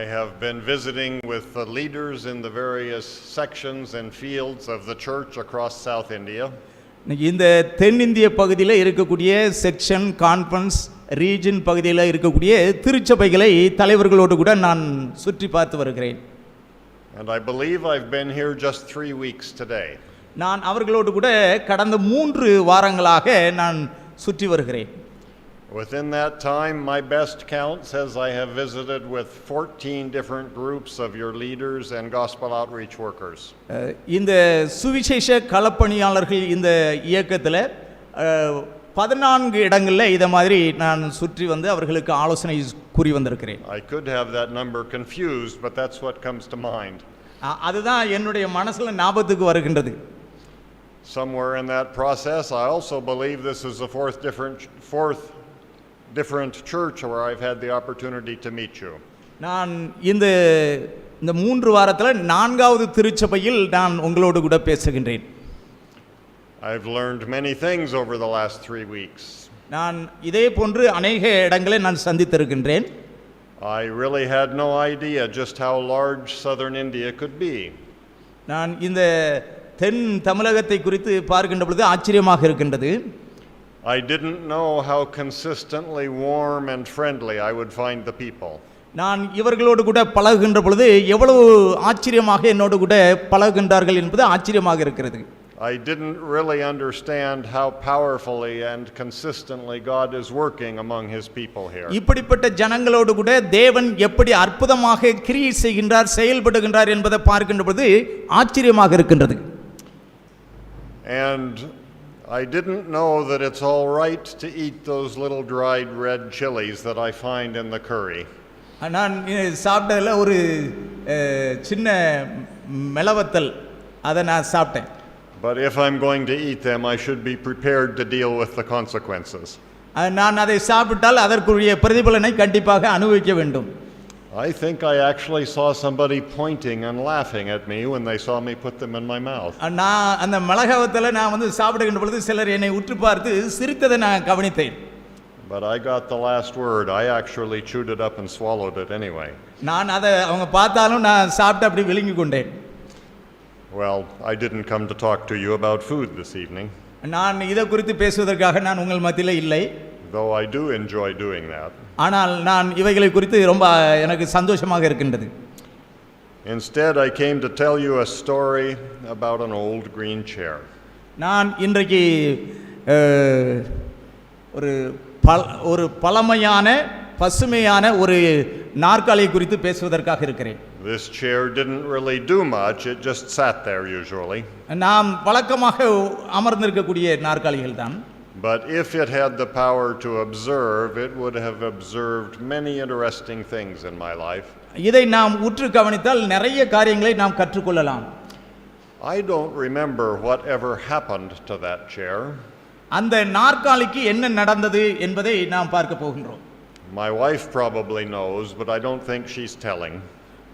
I have been visiting with the leaders in the various sections and fields of the church across South India. இந்த தென்னிந்திய பகுதியில் இருக்கக்கூடிய செக்ஷன், கான்ஃபரன்ஸ், ரீஜன் பகுதியில் இருக்கக்கூடிய திருச்சபைகளை தலைவர்களோடு கூட நான் சுற்றி பார்த்து வருகிறேன். And I believe I've been here just 3 weeks today. நான் அவர்களோடு கூட கடந்த 3 வாரங்களாக நான் சுற்றி வருகிறேன். Within that time, my best count says I have visited with 14 different groups of your leaders and gospel outreach workers. இந்த சுவிசேஷ களப்பணியாளர்கள் இந்த இயக்கத்தில் 14 இடங்களில் இதை மாதிரி நான் சுற்றி வந்து அவர்களுக்கு ஆலோசனை கூறி வந்திருக்கிறேன். I could have that number confused, but that's what comes to mind. அதுதான் என்னுடைய மனசுல ஞாபகத்துக்கு வருகின்றது. Somewhere in that process, I also believe this is the fourth different church where I've had the opportunity to meet you. நான் இந்த 3 வாரத்துல 4வது திருச்சபையில் நான் உங்களோடு கூட பேசுகின்றேன். I've learned many things over the last 3 weeks. நான் இதே போன்று अनेक இடங்களை நான் சந்தித்திருக்கின்றேன். I really had no idea just how large southern India could be. நான் இந்த தென் தமிழகத்தை குறித்து பார்க்கின்ற பொழுது ஆச்சரியமாக இருக்கின்றது. I didn't know how consistently warm and friendly I would find the people. நான் இவர்களோடு கூட பழகுகின்ற பொழுது எவ்வளவு ஆச்சரியமாக என்னோடு கூட பழகுகின்றார்கள் என்பது ஆச்சரியமாக இருக்கிறது. I didn't really understand how powerfully and consistently God is working among his people here. இப்படிப்பட்ட ஜனங்களோடு கூட தேவன் எப்படி அற்புதமாக கிரியை செய்கின்றார், செயல்படுகின்றார் என்பதை பார்க்கின்ற பொழுது ஆச்சரியமாக இருக்கின்றது. And I didn't know that it's all right to eat those little dried red chilies that I find in the curry. நான் சாப்பிட்டதில் ஒரு சின்ன மிளவத்தல் அதை நான் சாப்பிட்டேன். But if I'm going to eat them, I should be prepared to deal with the consequences. நான் அதை சாப்பிட்டால் அதற்குரிய பிரதிபலனை கண்டிப்பாக அனுபவிக்க வேண்டும். I think I actually saw somebody pointing and laughing at me when they saw me put them in my mouth. நான் அந்த மிளகாவத்தலை நான் வந்து சாப்பிடுகின்ற பொழுது சிலர் என்னை உற்று பார்த்து சிரித்ததை நான் கவனித்தேன். But I got the last word. I actually chewed it up and swallowed it anyway. நான் அதை அவங்க பார்த்தாலும் நான் சாப்பிட்டு அப்படி விழுங்கி கொண்டேன். Well, I didn't come to talk to you about food this evening. நான் இதை குறித்து பேசுவதற்காக நான் உங்கள் மத்தியில் இல்லை. Though I do enjoy doing that. ஆனால் நான் இவைகளை குறித்து ரொம்ப எனக்கு சந்தோஷமாக இருக்கின்றது. Instead, I came to tell you a story about an old green chair. நான் இன்றைக்கு ஒரு பழமையான பசுமையான ஒரு நாற்காலியை குறித்து பேசுவதற்காக இருக்கிறேன். This chair didn't really do much. It just sat there usually. நாம் வழக்கமாக அமர்ந்திருக்கக்கூடிய நாற்காலிகள் தான். But if it had the power to observe, it would have observed many interesting things in my life. இதை நாம் உற்று கவனித்தால் நிறைய காரியங்களை நாம் கற்றுக்கொள்ளலாம். I don't remember whatever happened to that chair. அந்த நாற்காலிக்கு என்ன நடந்தது என்பதை நாம் பார்க்க போகின்றோம். My wife probably knows, but I don't think she's telling.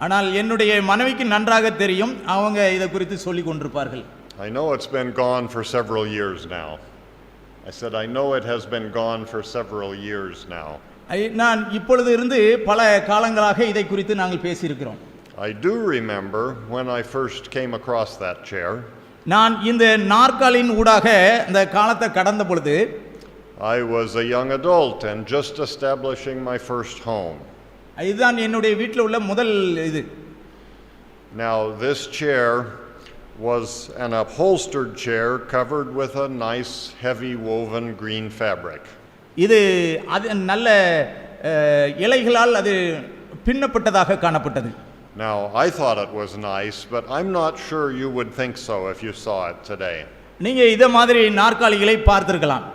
ஆனால் என்னுடைய மனைவிக்கு நன்றாக தெரியும், அவங்க இதை குறித்து சொல்லிக் கொண்டிருப்பார்கள். I know it's been gone for several years now. I said I know it has been gone for several years now. நான் இப்பொழுது இருந்து பல காலங்களாக இதை குறித்து நாங்கள் பேசியிருக்கிறோம். I do remember when I first came across that chair. நான் இந்த நாற்காலியின் ஊடாக இந்த காலத்தை கடந்த பொழுது I was a young adult and just establishing my first home. இதுதான் என்னுடைய வீட்டில் உள்ள முதல் இது. Now this chair was an upholstered chair covered with a nice heavy woven green fabric. இது அது நல்ல இலைகளால் அது பின்னப்பட்டதாக காணப்பட்டது. Now I thought it was nice, but I'm not sure you would think so if you saw it today. நீங்க இத மாதிரி நாற்காலிகளை பார்த்திருக்கலாம்.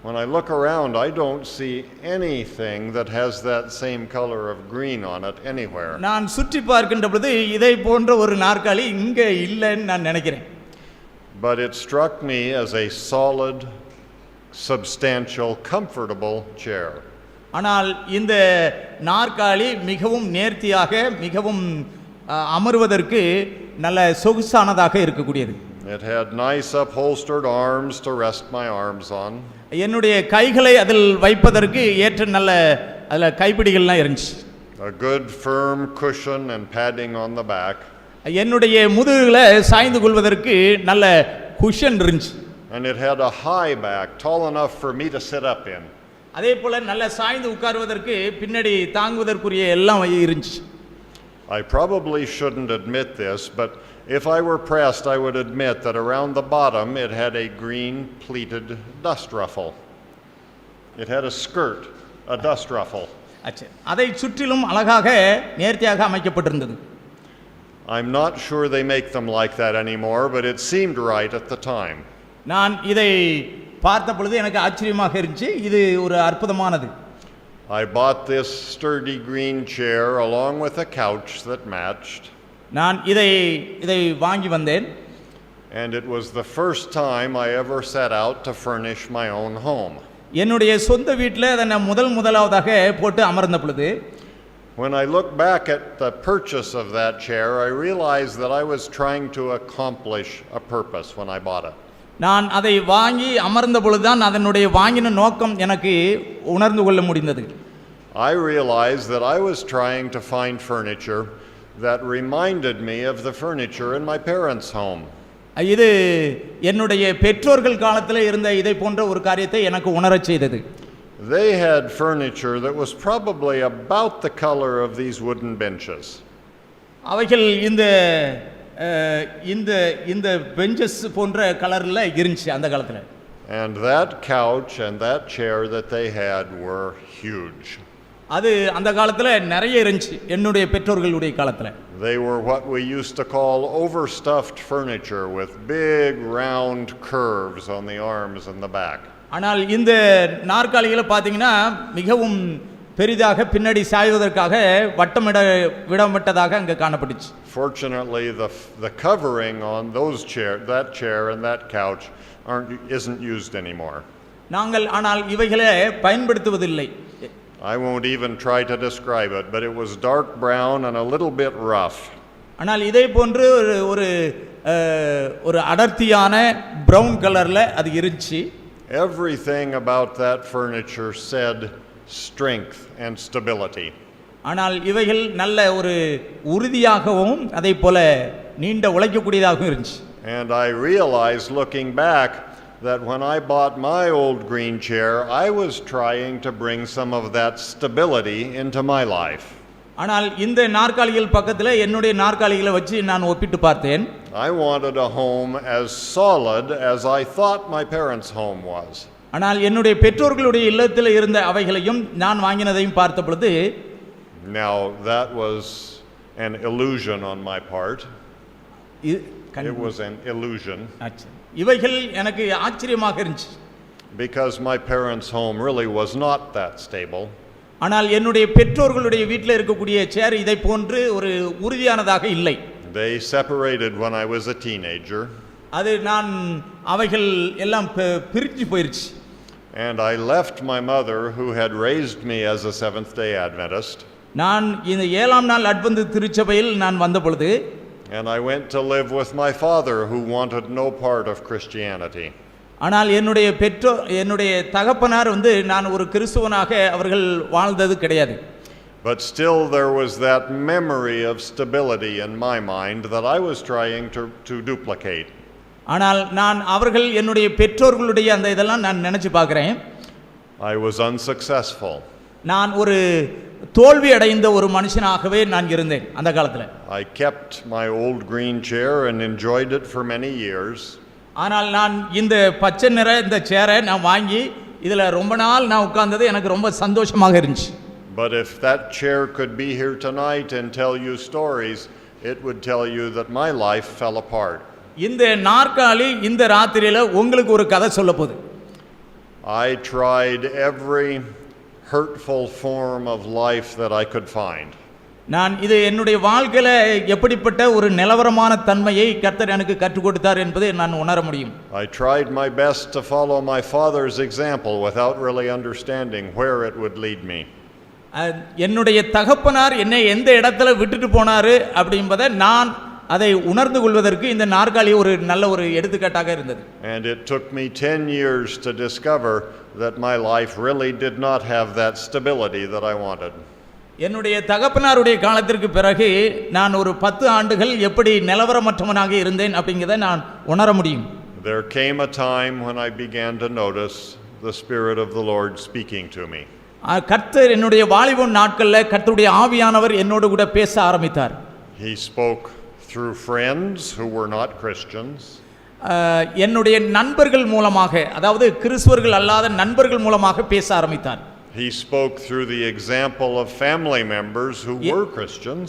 When I look around, I don't see anything that has that same color of green on it anywhere. நான் சுற்றி பார்க்கின்ற பொழுது இதை போன்ற ஒரு நாற்காலி இங்க இல்லைன்னு நான் நினைக்கிறேன். But it struck me as a solid, substantial, comfortable chair. ஆனால் இந்த நாற்காலி மிகவும் நேர்த்தியாக மிகவும் அமர்வதற்கு நல்ல சொகுசானதாக இருக்கக்கூடியது. It had nice upholstered arms to rest my arms on. என்னுடைய கைகளை அதில் வைப்பதற்கு ஏற்ற நல்ல அதுல கைப்பிடிகள்லாம் இருந்துச்சு. A good firm cushion and padding on the back. என்னுடைய முதுகுல சாய்ந்து கொள்வதற்கு நல்ல குஷன் இருந்துச்சு. And it had a high back tall enough for me to sit up in. அதே போல நல்ல சாய்ந்து உட்காருவதற்கு பின்னாடி தாங்குவதற்குரிய எல்லாம் இருந்துச்சு. I probably shouldn't admit this, but if I were pressed, I would admit that around the bottom it had a green pleated dust ruffle. It had a skirt, a dust ruffle. அதை சுற்றிலும் அழகாக நேர்த்தியாக அமைக்கப்பட்டிருந்தது. I'm not sure they make them like that anymore, but it seemed right at the time. நான் இதை பார்த்த பொழுது எனக்கு ஆச்சரியமாக இருந்துச்சு. இது ஒரு அற்புதமானது. I bought this sturdy green chair along with a couch that matched. நான் இதை வாங்கி வந்தேன். And it was the first time I ever set out to furnish my own home. என்னுடைய சொந்த வீட்டில் அதை நான் முதலாவதாக போட்டு அமர்ந்த பொழுது, when I look back at the purchase of that chair, I realized that I was trying to accomplish a purpose when I bought it. நான் அதை வாங்கி அமர்ந்த பொழுதுதான் அதனுடைய வாங்கின நோக்கம் எனக்கு உணர்ந்து கொள்ள முடிந்தது. I realized that I was trying to find furniture that reminded me of the furniture in my parents' home. இது என்னுடைய பெற்றோர்கள் காலத்தில் இருந்த இதை போன்ற ஒரு காரியத்தை எனக்கு உணரச் செய்தது. They had furniture that was probably about the color of these wooden benches. அவைகள் இந்த பெஞ்சஸ் போன்ற கலர்ல இருந்துச்சு அந்த காலத்துல. And that couch and that chair that they had were huge. அது அந்த காலத்துல நிறைய இருந்துச்சு என்னுடைய பெற்றோர்களுடைய காலத்துல. They were what we used to call overstuffed furniture with big round curves on the arms and the back. ஆனால் இந்த நாற்காலிகளை பார்த்தீங்கன்னா மிகவும் பெரிதாக பின்னாடி சாய்வதற்காக விடப்பட்டதாக அங்கே காணப்பட்டுச்சு. Fortunately, the covering on that chair and that couch isn't used anymore. ஆனால் இவைகளை பயன்படுத்துவதில்லை. I won't even try to describe it, but it was dark brown and a little bit rough. ஆனால் இதே போன்று ஒரு அடர்த்தியான பிரவுன் கலர்ல அது இருந்துச்சு. Everything about that furniture said strength and stability. ஆனால் இவைகள் நல்ல ஒரு உறுதியாகவும் அதே போல நீண்ட உழைக்கக்கூடியதாகவும் இருந்துச்சு. And I realized looking back that when I bought my old green chair, I was trying to bring some of that stability into my life. ஆனால் இந்த நாற்காலிகள் பக்கத்துல என்னுடைய நாற்காலிகளை வச்சு நான் ஒப்பிட்டு பார்த்தேன். I wanted a home as solid as I thought my parents' home was. ஆனால் என்னுடைய பெற்றோர்களுடைய இல்லத்தில் இருந்த அவைகளையும் நான் வாங்கினதையும் பார்த்த பொழுது, now that was an illusion on my part. It was an illusion. இவைகள் எனக்கு ஆச்சரியமாக இருந்துச்சு. Because my parents' home really was not that stable. ஆனால் என்னுடைய பெற்றோர்களுடைய வீட்டில் இருக்கக்கூடிய சேர் இதை போன்று ஒரு உறுதியானதாக இல்லை. They separated when I was a teenager. அது அவைகள் எல்லாம் பிரிஞ்சு போயிருச்சு. And I left my mother who had raised me as a Seventh-day Adventist. நான் இந்த 7ஆம் நாள் அட்வென்ட் திருச்சபையில் நான் வந்த பொழுது, and I went to live with my father who wanted no part of Christianity. ஆனால் என்னுடைய தகப்பனார் நான் ஒரு கிறிஸ்துவனாக அவர்கள் வாழ்ந்தது கிடையாது. But still there was that memory of stability in my mind that I was trying to duplicate. ஆனால் அவர்கள் என்னுடைய பெற்றோர்களுடைய அந்த இதெல்லாம் நான் நினைச்சு பார்க்கிறேன். I was unsuccessful. நான் ஒரு தோல்வி அடைந்த ஒரு மனுஷனாகவே நான் இருந்தேன் அந்த காலத்துல. I kept my old green chair and enjoyed it for many years. ஆனால் நான் இந்த பச்சை நிற இந்த சேரை நான் வாங்கி இதுல ரொம்ப நாள் நான் உட்கார்ந்தது எனக்கு ரொம்ப சந்தோஷமாக இருந்துச்சு. But if that chair could be here tonight and tell you stories, it would tell you that my life fell apart. இந்த நாற்காலி இந்த ராத்திரியில உங்களுக்கு ஒரு கதை சொல்ல போகுது. I tried every hurtful form of life that I could find. நான் இது என்னுடைய வாழ்க்கையில எப்படிப்பட்ட ஒரு நிலவரமான தன்மையை கர்த்தர் எனக்கு கற்றுக் கொடுத்தார் என்பதை நான் உணர முடியும். I tried my best to follow my father's example without really understanding where it would lead me. என்னுடைய தகப்பனார் என்னை எந்த இடத்துல விட்டுட்டு போனாரு அப்படிஎன்பதை நான் அதை உணர்ந்து கொள்வதற்கு இந்த நாற்காலி ஒரு நல்ல ஒரு எடுத்துக்காட்டாக இருந்தது. And it took me 10 years to discover that my life really did not have that stability that I wanted. என்னுடைய தகப்பனாருடைய காலத்திற்கு பிறகு நான் ஒரு 10 ஆண்டுகள் எப்படி நிலவரமற்றவனாக இருந்தேன் அப்படிங்கறதை நான் உணர முடியும். There came a time when I began to notice the Spirit of the Lord speaking to me. கர்த்தர் என்னுடைய வாலிப நாட்கள்ல கர்த்தருடைய ஆவியானவர் என்னோடு கூட பேச ஆரம்பித்தார். He spoke through friends who were not Christians. என்னுடைய நண்பர்கள் மூலமாக, அதாவது கிறிஸ்தவர்கள் அல்லாத நண்பர்கள் மூலமாக பேச ஆரம்பித்தார். He spoke through the example of family members who were Christians.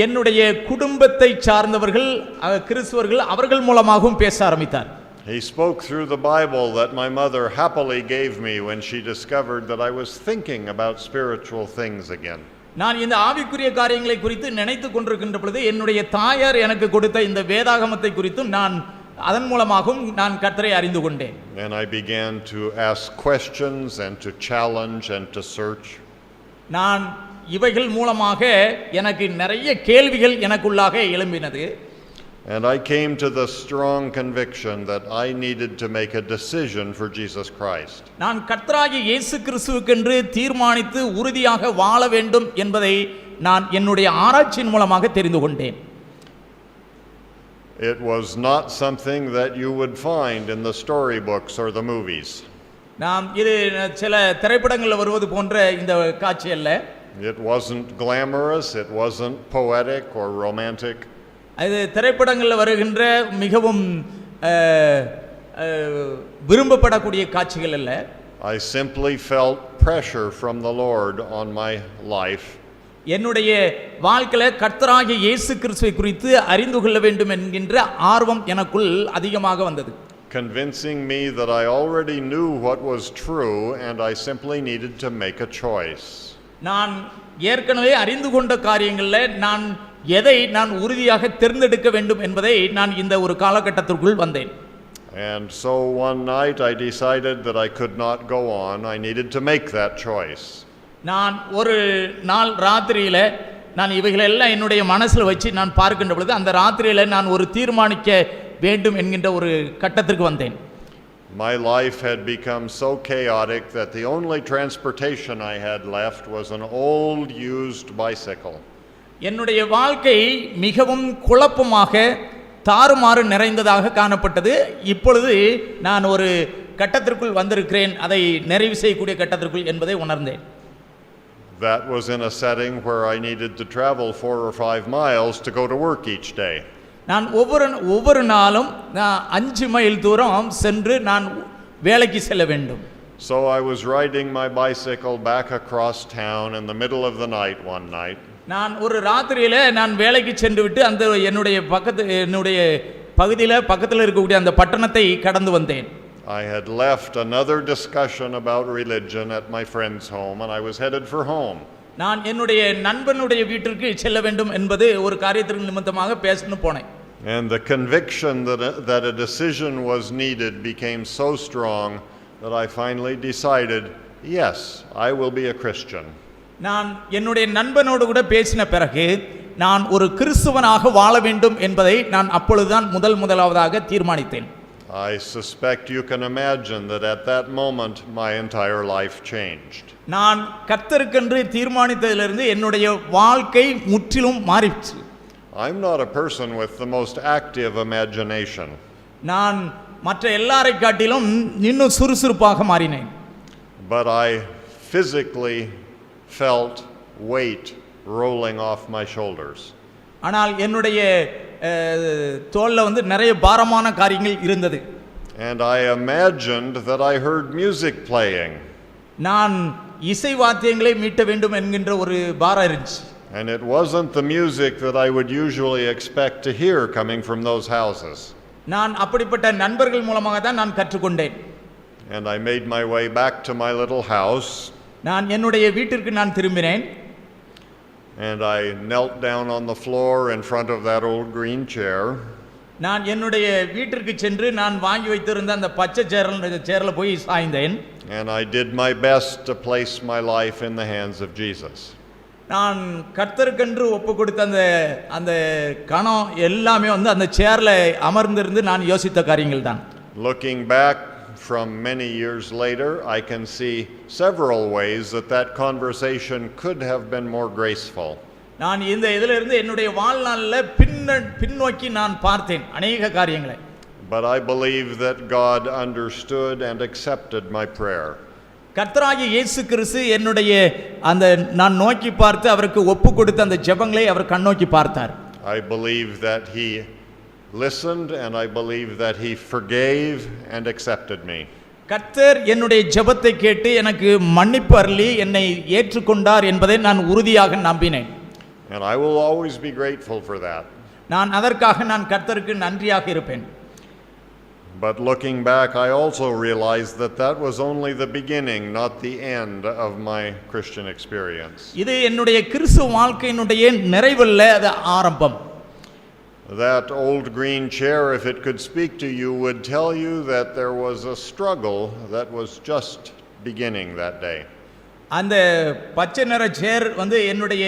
என்னுடைய குடும்பத்தை சார்ந்தவர்கள் கிறிஸ்தவர்கள் அவர்கள் மூலமாகவும் பேச ஆரம்பித்தார். He spoke through the Bible that my mother happily gave me when she discovered that I was thinking about spiritual things again. நான் இந்த ஆவிக்குரிய காரியங்களை குறித்து நினைத்துக் கொண்டிருக்கின்ற பொழுது என்னுடைய தாயார் எனக்கு கொடுத்த இந்த வேதாகமத்தை குறித்தும் நான் அதன் மூலமாகவும் நான் கர்த்தரை அறிந்து கொண்டேன். And I began to ask questions and to challenge and to search. நான் இவைகள் மூலமாக எனக்கு நிறைய கேள்விகள் எனக்குள்ளாக எழும்பினது. And I came to the strong conviction that I needed to make a decision for Jesus Christ. நான் கர்த்தராகிய இயேசு கிறிஸ்துவுக்கென்று தீர்மானித்து உறுதியாக வாழ வேண்டும் என்பதை நான் என்னுடைய ஆராய்ச்சியின் மூலமாக தெரிந்து கொண்டேன். It was not something that you would find in the storybooks or the movies. நாம் இது சில திரைப்படங்களில் வருவது போன்ற இந்த காட்சி அல்ல. It wasn't glamorous, it wasn't poetic or romantic. அது திரைப்படங்களில் வருகின்ற மிகவும் விரும்பப்படக்கூடிய காட்சிகள் அல்ல. I simply felt pressure from the Lord on my life. என்னுடைய வாழ்க்கையில் கர்த்தராகிய இயேசு கிறிஸ்துவை குறித்து அறிந்து கொள்ள வேண்டும் என்கின்ற ஆர்வம் எனக்குள் அதிகமாக வந்தது. Convincing me that I already knew what was true and I simply needed to make a choice. நான் ஏற்கனவே அறிந்து கொண்ட காரியங்களில் எதை நான் உறுதியாக தேர்ந்தெடுக்க வேண்டும் என்பதை நான் இந்த ஒரு காலகட்டத்திற்குள் வந்தேன். And so one night I decided that I could not go on. I needed to make that choice. நான் ஒரு நாள் ராத்திரியில் நான் இவைகளெல்லாம் என்னுடைய மனசில் வச்சு நான் பார்க்கின்ற பொழுது அந்த ராத்திரியில் நான் ஒரு தீர்மானிக்க வேண்டும் என்கின்ற ஒரு கட்டத்திற்கு வந்தேன். My life had become so chaotic that the only transportation I had left was an old used bicycle. என்னுடைய வாழ்க்கை மிகவும் குழப்பமாக தாறுமாறு நிறைந்ததாக காணப்பட்டது. இப்பொழுது நான் ஒரு கட்டத்திற்குள் வந்திருக்கிறேன், அதை நிறைவு செய்யக்கூடிய கட்டத்திற்குள் என்பதை உணர்ந்தேன். That was in a setting where I needed to travel 4 or 5 miles to go to work each day. நான் ஒவ்வொரு நாளும் 5 மைல் தூரம் சென்று நான் வேலைக்கு செல்ல வேண்டும். So I was riding my bicycle back across town in the middle of the night one night. நான் ஒரு ராத்திரியில நான் வேலைக்கு சென்று விட்டு அந்த என்னுடைய பக்கத்தில் இருக்கக்கூடிய அந்த பட்டணத்தை கடந்து வந்தேன். I had left another discussion about religion at my friend's home and I was headed for home. நான் என்னுடைய நண்பனுடைய வீட்டிற்கு செல்ல வேண்டும் என்பது ஒரு காரியத்திற்கு நிமித்தமாக பேசணும் போனேன். And the conviction that a decision was needed became so strong that I finally decided, yes, I will be a Christian. நான் என்னுடைய நண்பனோடு கூட பேசின பிறகு நான் ஒரு கிறிஸ்துவனாக வாழ வேண்டும் என்பதை நான் அப்பொழுதுதான் முதலாவதாக தீர்மானித்தேன். I suspect you can imagine that at that moment my entire life changed. நான் கர்த்தருக்கென்று தீர்மானித்ததிலிருந்து என்னுடைய வாழ்க்கை முற்றிலும் மாறிச்சு. I'm not a person with the most active imagination. நான் மற்ற எல்லாரை காட்டிலும் இன்னும் சுறுசுறுப்பாக மாறினேன். But I physically felt weight rolling off my shoulders. ஆனால் என்னுடைய தோள்ல நிறைய பாரமான காரியங்கள் இருந்தது. And I imagined that I heard music playing. நான் இசை வாத்தியங்களை மீட்ட வேண்டும் என்கின்ற ஒரு பாரம் இருந்துச்சு. And it wasn't the music that I would usually expect to hear coming from those houses. நான் அப்படிப்பட்ட நண்பர்கள் மூலமாக தான் நான் கற்றுக்கொண்டேன். And I made my way back to my little house. நான் என்னுடைய வீட்டிற்கு நான் திரும்பினேன். And I knelt down on the floor in front of that old green chair. நான் என்னுடைய வீட்டிற்கு சென்று நான் வாங்கி வைத்திருந்த அந்த பச்சை சேர்ல போய் சாய்ந்தேன். And I did my best to place my life in the hands of Jesus. நான் கர்த்தருக்கென்று ஒப்பு கொடுத்த அந்த கணம் எல்லாமே அந்த சேர்ல அமர்ந்திருந்து நான் யோசித்த காரியங்கள் தான். Looking back from many years later, I can see several ways that conversation could have been more graceful. நான் இதிலிருந்து என்னுடைய வாழ்நாளில் பின்னோக்கி நான் பார்த்தேன் அநேக காரியங்களை. But I believe that God understood and accepted my prayer. கர்த்தராகிய இயேசு கிறிஸ்து என்னுடைய நான் நோக்கி பார்த்து அவருக்கு ஒப்பு கொடுத்த அந்த ஜெபங்களை அவர் கண்ணோக்கி பார்த்தார். I believe that he listened and I believe that he forgave and accepted me. கர்த்தர் என்னுடைய ஜெபத்தை கேட்டு எனக்கு மன்னிப்பு அருளி என்னை ஏற்றுக்கொண்டார் என்பதை நான் உறுதியாக நம்பினேன். And I will always be grateful for that. நான் அதற்காக நான் கர்த்தருக்கு நன்றியாக இருப்பேன். But looking back, I also realized that that was only the beginning, not the end of my Christian experience. இது என்னுடைய கிறிஸ்துவ வாழ்க்கையினுடைய நிறைவல்ல, அது ஆரம்பம். That old green chair, if it could speak to you, would tell you that there was a struggle that was just beginning that day. அந்த பச்சை நிற சேர் என்னுடைய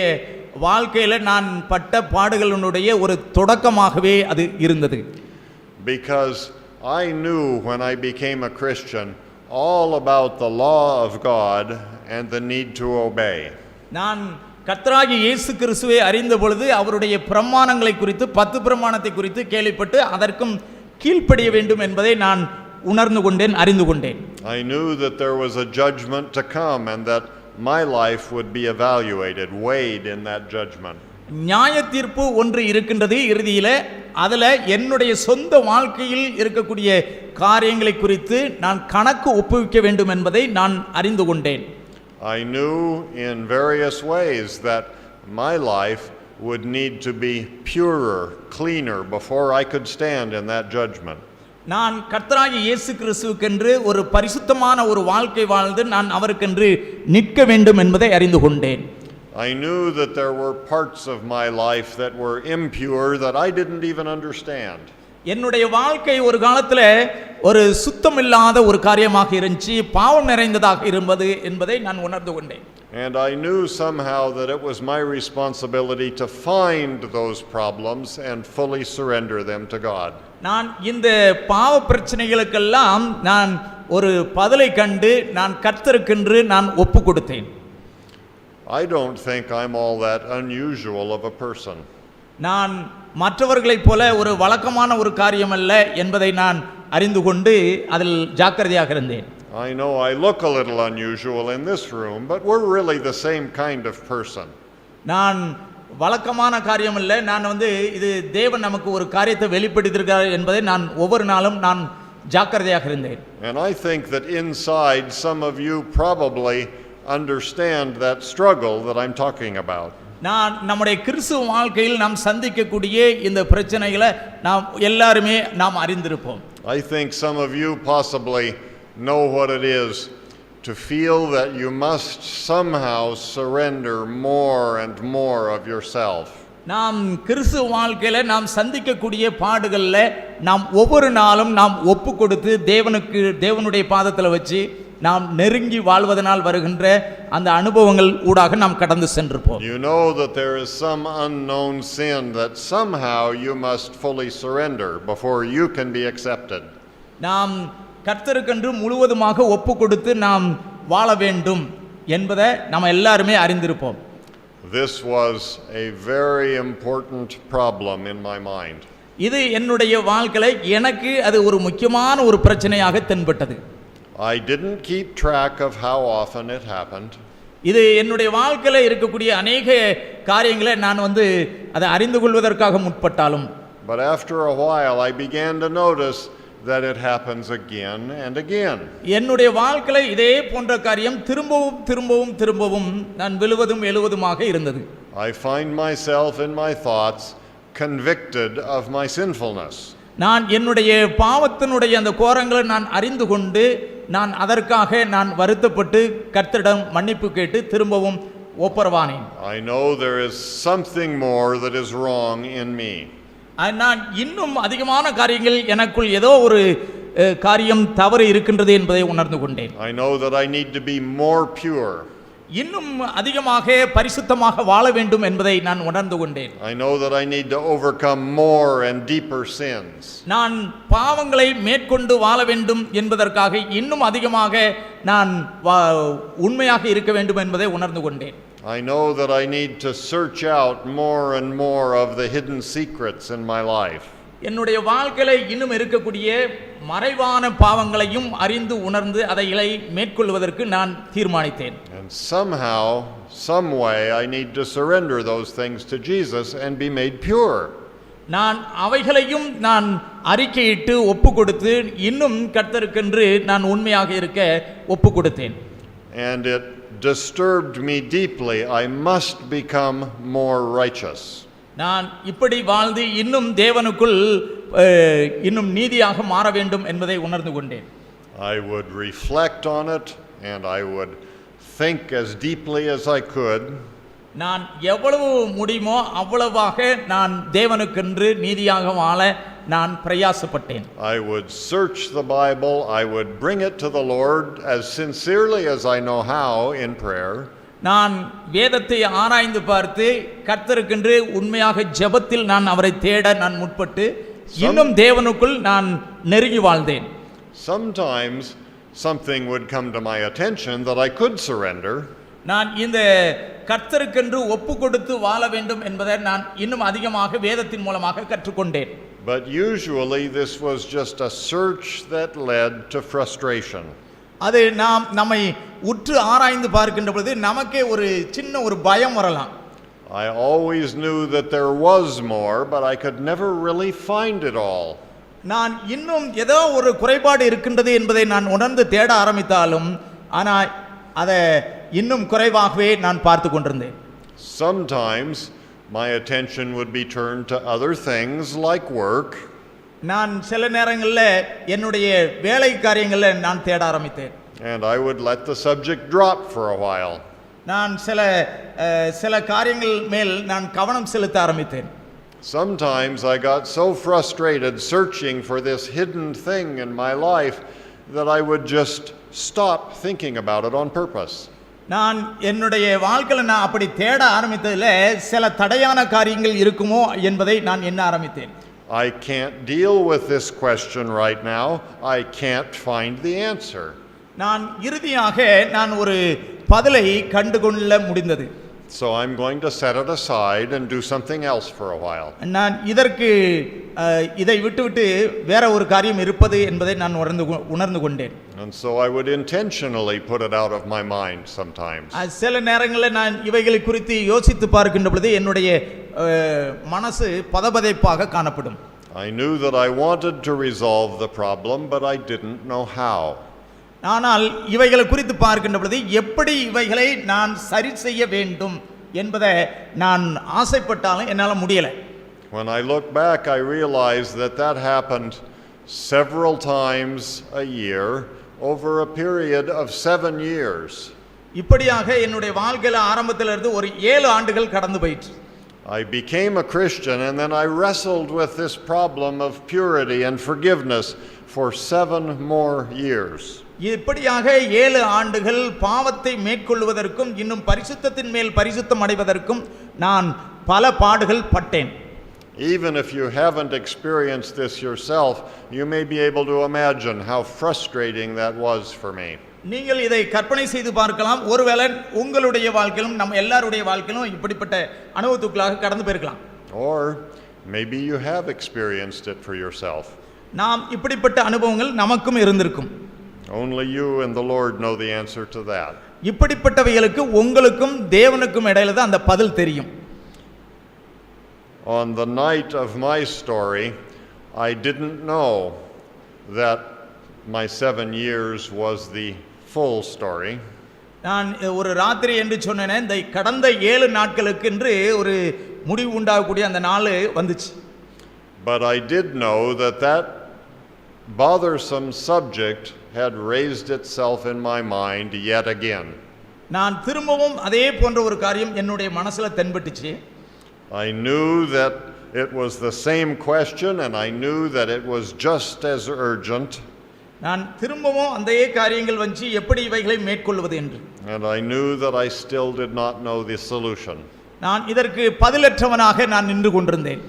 வாழ்க்கையில நான் பட்ட பாடுகளினுடைய ஒரு தொடக்கமாகவே அது இருந்தது. Because I knew when I became a Christian all about the law of God and the need to obey. நான் கர்த்தராகிய இயேசு கிறிஸ்துவை அறிந்த பொழுது அவருடைய பிரமாணங்களை குறித்து 10 பிரமாணத்தை குறித்து கேள்விப்பட்டு அதற்கும் கீழ்ப்படிய வேண்டும் என்பதை நான் உணர்ந்து கொண்டேன், அறிந்து கொண்டேன். I knew that there was a judgment to come and that my life would be evaluated, weighed in that judgment. நியாய தீர்ப்பு ஒன்று இருக்கின்றது இறுதியில. அதுல என்னுடைய சொந்த வாழ்க்கையில் இருக்கக்கூடிய காரியங்களை குறித்து நான் கணக்கு ஒப்புவிக்க வேண்டும் என்பதை நான் அறிந்து கொண்டேன். I knew in various ways that my life would need to be purer, cleaner before I could stand in that judgment. நான் கர்த்தராகிய இயேசு கிறிஸ்துவுக்கென்று ஒரு பரிசுத்தமான ஒரு வாழ்க்கை வாழ்ந்து நான் அவருக்கென்று நிற்க வேண்டும் என்பதை அறிந்து கொண்டேன். I knew that there were parts of my life that were impure that I didn't even understand. என்னுடைய வாழ்க்கை ஒரு காலத்துல ஒரு சுத்தமில்லாத ஒரு காரியமாக இருந்துச்சு, பாவம் நிறைந்ததாக இருந்தது என்பதை நான் உணர்ந்து கொண்டேன். And I knew somehow that it was my responsibility to find those problems and fully surrender them to God. நான் இந்த பாவ பிரச்சனைகளுக்கெல்லாம் நான் ஒரு பதிலை கண்டு நான் கர்த்தருக்கென்று நான் ஒப்பு கொடுத்தேன். I don't think I'm all that unusual of a person. நான் மற்றவர்களைப் போல ஒரு வழக்கமான ஒரு காரியம் அல்ல என்பதை நான் அறிந்து கொண்டு அதில் ஜாக்கிரதையாக இருந்தேன். I know I look a little unusual in this room, but we're really the same kind of person. நான் வழக்கமான காரியம் அல்ல, நான் இது தேவன் நமக்கு ஒரு காரியத்தை வெளிப்படுத்தியிருக்கிறார் என்பதை நான் ஒவ்வொரு நாளும் நான் ஜாக்கிரதையாக இருந்தேன். And I think that inside some of you probably understand that struggle that I'm talking about. நான் நம்முடைய கிறிஸ்துவ வாழ்க்கையில் நாம் சந்திக்கக்கூடிய இந்த பிரச்சனைகளை நாம் எல்லாருமே நாம் அறிந்திருப்போம். I think some of you possibly know what it is to feel that you must somehow surrender more and more of yourself. நாம் கிறிஸ்துவ வாழ்க்கையில நாம் சந்திக்கக்கூடிய பாடுகள்ல நாம் ஒவ்வொரு நாளும் நாம் ஒப்பு கொடுத்து தேவனுடைய பாதத்தில் வச்சு நாம் நெருங்கி வாழ்வதனால் வருகின்ற அந்த அனுபவங்கள் ஊடாக நாம் கடந்து சென்றிருப்போம். You know that there is some unknown sin that somehow you must fully surrender before you can be accepted. நாம் கர்த்தருக்கென்று முழுவதுமாக ஒப்பு கொடுத்து நாம் வாழ வேண்டும் என்பதை நாம் எல்லாருமே அறிந்திருப்போம். This was a very important problem in my mind. இது என்னுடைய வாழ்க்கையில எனக்கு அது ஒரு முக்கியமான ஒரு பிரச்சனையாக தென்பட்டது. I didn't keep track of how often it happened. இது என்னுடைய வாழ்க்கையில இருக்கக்கூடிய अनेक காரியங்களை நான் அதை அறிந்து கொள்வதற்காக முற்பட்டாலும் But after a while I began to notice that it happens again and again. என்னுடைய வாழ்க்கையில இதே போன்ற காரியம் திரும்பவும் நான் விழுவதும் எழுவதுமாக இருந்தது. I find myself in my thoughts convicted of my sinfulness. நான் என்னுடைய பாவத்தினுடைய அந்த கோரங்களை நான் அறிந்து கொண்டு நான் அதற்காக நான் வருத்தப்பட்டு கர்த்தரிடம் மன்னிப்பு கேட்டு திரும்பவும் ஒப்புரவானேன். I know there is something more that is wrong in me. நான் இன்னும் அதிகமான காரியங்கள் எனக்குள் ஏதோ ஒரு காரியம் தவறு இருக்கின்றது என்பதை உணர்ந்து கொண்டேன். I know that I need to be more pure. இன்னும் அதிகமாக பரிசுத்தமாக வாழ வேண்டும் என்பதை நான் உணர்ந்து கொண்டேன். I know that I need to overcome more and deeper sins. நான் பாவங்களை மேற்கொண்டு வாழ வேண்டும் என்பதற்காக இன்னும் அதிகமாக நான் உண்மையாக இருக்க வேண்டும் என்பதை உணர்ந்து கொண்டேன். I know that I need to search out more and more of the hidden secrets in my life. என்னுடைய வாழ்க்கையில இன்னும் இருக்கக்கூடிய மறைவான பாவங்களையும் அறிந்து உணர்ந்து அதைகளை மேற்கொள்வதற்கு நான் தீர்மானித்தேன். And somehow, some way I need to surrender those things to Jesus and be made pure. நான் அவைகளையும் நான் அறிக்கையிட்டு ஒப்பு கொடுத்து இன்னும் கர்த்தருக்கென்று நான் உண்மையாக இருக்க ஒப்பு கொடுத்தேன். And it disturbed me deeply. I must become more righteous. நான் இப்படி வாழ்ந்து இன்னும் தேவனுக்குள் இன்னும் நீதியாக மாற வேண்டும் என்பதை உணர்ந்து கொண்டேன். I would reflect on it and I would think as deeply as I could. நான் எவ்வளவு முடியுமோ அவ்வளவாக நான் தேவனுக்கென்று நீதியாக வாழ நான் பிரயாசப்பட்டேன். I would search the Bible, I would bring it to the Lord as sincerely as I know how in prayer. நான் வேதத்தை ஆராய்ந்து பார்த்து கர்த்தருக்கென்று உண்மையாக ஜெபத்தில் நான் அவரை தேட நான் முற்பட்டு இன்னும் தேவனுக்குள் நான் நெருங்கி வாழ்ந்தேன். Sometimes something would come to my attention that I could surrender. நான் இந்த கர்த்தருக்கென்று ஒப்பு கொடுத்து வாழ வேண்டும் என்பதை நான் இன்னும் அதிகமாக வேதத்தின் மூலமாக கற்றுக்கொண்டேன். But usually this was just a search that led to frustration. அது நம்மை உற்று ஆராய்ந்து பார்க்கின்ற பொழுது நமக்கே ஒரு சின்ன ஒரு பயம் வரலாம். I always knew that there was more, but I could never really find it all. நான் இன்னும் ஏதோ ஒரு குறைபாடு இருக்கின்றது என்பதை நான் உணர்ந்து தேட ஆரம்பித்தாலும் ஆனால் அதை இன்னும் குறைவாகவே நான் பார்த்து கொண்டிருந்தேன். Sometimes my attention would be turned to other things like work. நான் சில நேரங்களில் என்னுடைய வேலை காரியங்களில் நான் தேட ஆரம்பித்தேன். And I would let the subject drop for a while. நான் சில காரியங்கள் மேல் நான் கவனம் செலுத்த ஆரம்பித்தேன். Sometimes I got so frustrated searching for this hidden thing in my life that I would just stop thinking about it on purpose. நான் என்னுடைய வாழ்க்கையில் நான் அப்படி தேட ஆரம்பித்ததில் சில தடையான காரியங்கள் இருக்குமோ என்பதை நான் எண்ண ஆரம்பித்தேன். I can't deal with this question right now. I can't find the answer. நான் இறுதியாக நான் ஒரு பதிலை கண்டுகொள்ள முடிந்தது. So I'm going to set it aside and do something else for a while. நான் இதை விட்டுவிட்டு வேற ஒரு காரியம் இருப்பது என்பதை நான் உணர்ந்து கொண்டேன். And so I would intentionally put it out of my mind sometimes. சில நேரங்களில் நான் இவைகளை குறித்து யோசித்து பார்க்கின்ற பொழுது என்னுடைய மனசு பதபதைப்பாக காணப்படும். I knew that I wanted to resolve the problem, but I didn't know how. ஆனால் இவைகளை குறித்து பார்க்கின்ற பொழுது எப்படி இவைகளை நான் சரி செய்ய வேண்டும் என்பதை நான் ஆசைப்பட்டாலும் என்னால் முடியலை. When I look back, I realize that happened several times a year over a period of 7 years. இப்படியாக என்னுடைய வாழ்க்கையில ஆரம்பத்தில் இருந்து ஒரு 7 ஆண்டுகள் கடந்து போயிற்று. I became a Christian and then I wrestled with this problem of purity and forgiveness for 7 more years. இப்படியாக 7 ஆண்டுகள் பாவத்தை மேற்கொள்வதற்கும் இன்னும் பரிசுத்தத்தின் மேல் பரிசுத்தம் அடைவதற்கும் நான் பல பாடுகள் பட்டேன். Even if you haven't experienced this yourself, you may be able to imagine how frustrating that was for me. நீங்கள் இதை கற்பனை செய்து பார்க்கலாம். ஒருவேளை உங்களுடைய வாழ்க்கையிலும் நம்ம எல்லாருடைய வாழ்க்கையிலும் இப்படிப்பட்ட அனுபவத்துக்குள்ளாக கடந்து போயிருக்கலாம். Or maybe you have experienced it for yourself. நாம் இப்படிப்பட்ட அனுபவங்கள் நமக்கும் இருந்திருக்கும். Only you and the Lord know the answer to that. இப்படிப்பட்டவைகளுக்கு உங்களுக்கும் தேவனுக்கும் இடையில தான் அந்த பதில் தெரியும். On the night of my story, I didn't know that my 7 years was the full story. நான் ஒரு ராத்திரி என்று சொன்னேன். இந்த கடந்த 7 நாட்களுக்கு என்று ஒரு முடிவு உண்டாகக்கூடிய அந்த நாள் வந்துச்சு. But I did know that bothersome subject had raised itself in my mind yet again. நான் திரும்பவும் அதே போன்ற ஒரு காரியம் என்னுடைய மனசுல தென்பட்டுச்சு. I knew that it was the same question and I knew that it was just as urgent. நான் திரும்பவும் அதே காரியங்கள் வந்து எப்படி இவைகளை மேற்கொள்வது என்று. And I knew that I still did not know the solution. நான் இதற்கு பதிலற்றவனாக நான் நின்று கொண்டிருந்தேன்.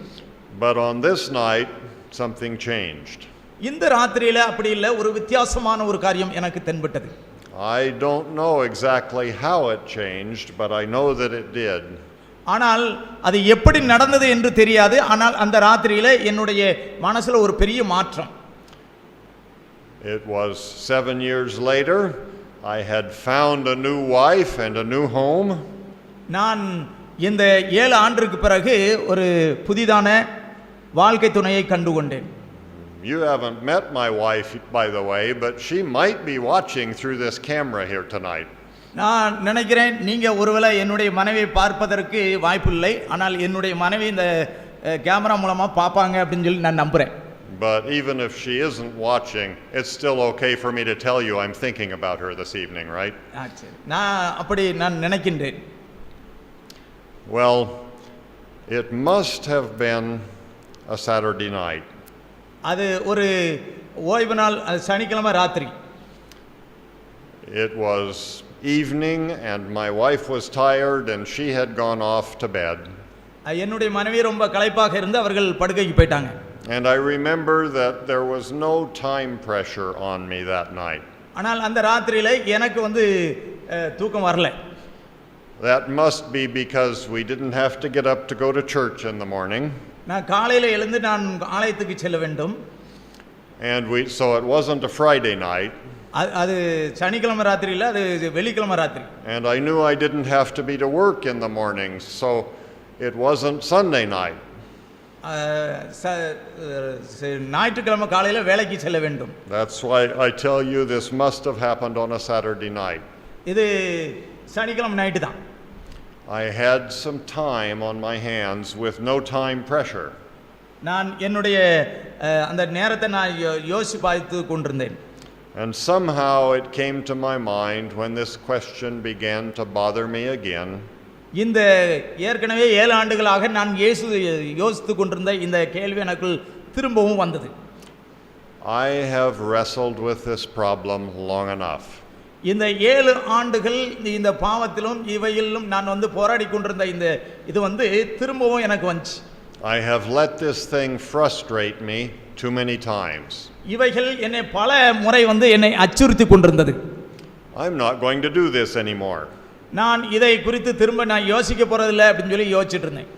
But on this night something changed. இந்த ராத்திரியில அப்படி இல்ல, ஒரு வித்தியாசமான ஒரு காரியம் எனக்கு தென்பட்டது. I don't know exactly how it changed, but I know that it did. ஆனால் அது எப்படி நடந்தது என்று தெரியாது. ஆனால் அந்த ராத்திரியில என்னுடைய மனசுல ஒரு பெரிய மாற்றம். It was 7 years later. I had found a new wife and a new home. நான் இந்த 7 ஆண்டுக்கு பிறகு ஒரு புதிதான வாழ்க்கை துணையை கண்டுகொண்டேன். You haven't met my wife, by the way, but she might be watching through this camera here tonight. நான் நினைக்கிறேன் நீங்க ஒருவேளை என்னுடைய மனைவியை பார்ப்பதற்கு வாய்ப்பில்லை, ஆனால் என்னுடைய மனைவி இந்த கேமரா மூலமா பார்ப்பாங்க அப்படின்னு சொல்லி நான் நம்புறேன். But even if she isn't watching, it's still okay for me to tell you I'm thinking about her this evening, right? நான் அப்படி நான் நினைக்கின்றேன். Well, it must have been a Saturday night. அது ஒரு ஓய்வு நாள், சனிக்கிழமை ராத்திரி. It was evening and my wife was tired and she had gone off to bed. என்னுடைய மனைவி ரொம்ப களைப்பாக இருந்து அவர்கள் படுக்கைக்கு போயிட்டாங்க. And I remember that there was no time pressure on me that night. ஆனால் அந்த ராத்திரியில எனக்கு தூக்கம் வரல. That must be because we didn't have to get up to go to church in the morning. நான் காலையில எழுந்து நான் ஆலயத்துக்கு செல்ல வேண்டும். And so it wasn't a Friday night. அது சனிக்கிழமை ராத்திரி இல்ல, அது வெள்ளிக்கிழமை ராத்திரி. And I knew I didn't have to be to work in the mornings, so it wasn't Sunday night. ஞாயிற்றுக்கிழமை காலையில வேலைக்கு செல்ல வேண்டும். That's why I tell you this must have happened on a Saturday night. இது சனிக்கிழமை night தான். I had some time on my hands with no time pressure. நான் என்னுடைய அந்த நேரத்தை நான் யோசித்து கொண்டிருந்தேன். And somehow it came to my mind when this question began to bother me again. இந்த ஏற்கனவே 7 ஆண்டுகளாக நான் யோசித்து கொண்டிருந்த இந்த கேள்வி எனக்குள் திரும்பவும் வந்தது. I have wrestled with this problem long enough. இந்த 7 ஆண்டுகள் இந்த பாவத்திலும் இவையிலும் நான் போராடி கொண்டிருந்த இது திரும்பவும் எனக்கு வந்துச்சு. I have let this thing frustrate me too many times. இவைகள் என்னை பல முறை என்னை அச்சுறுத்தி கொண்டிருந்தது. I'm not going to do this anymore. நான் இதை குறித்து திரும்ப நான் யோசிக்க போறதில்லை அப்படின்னு சொல்லி யோசிச்சிட்டு இருந்தேன்.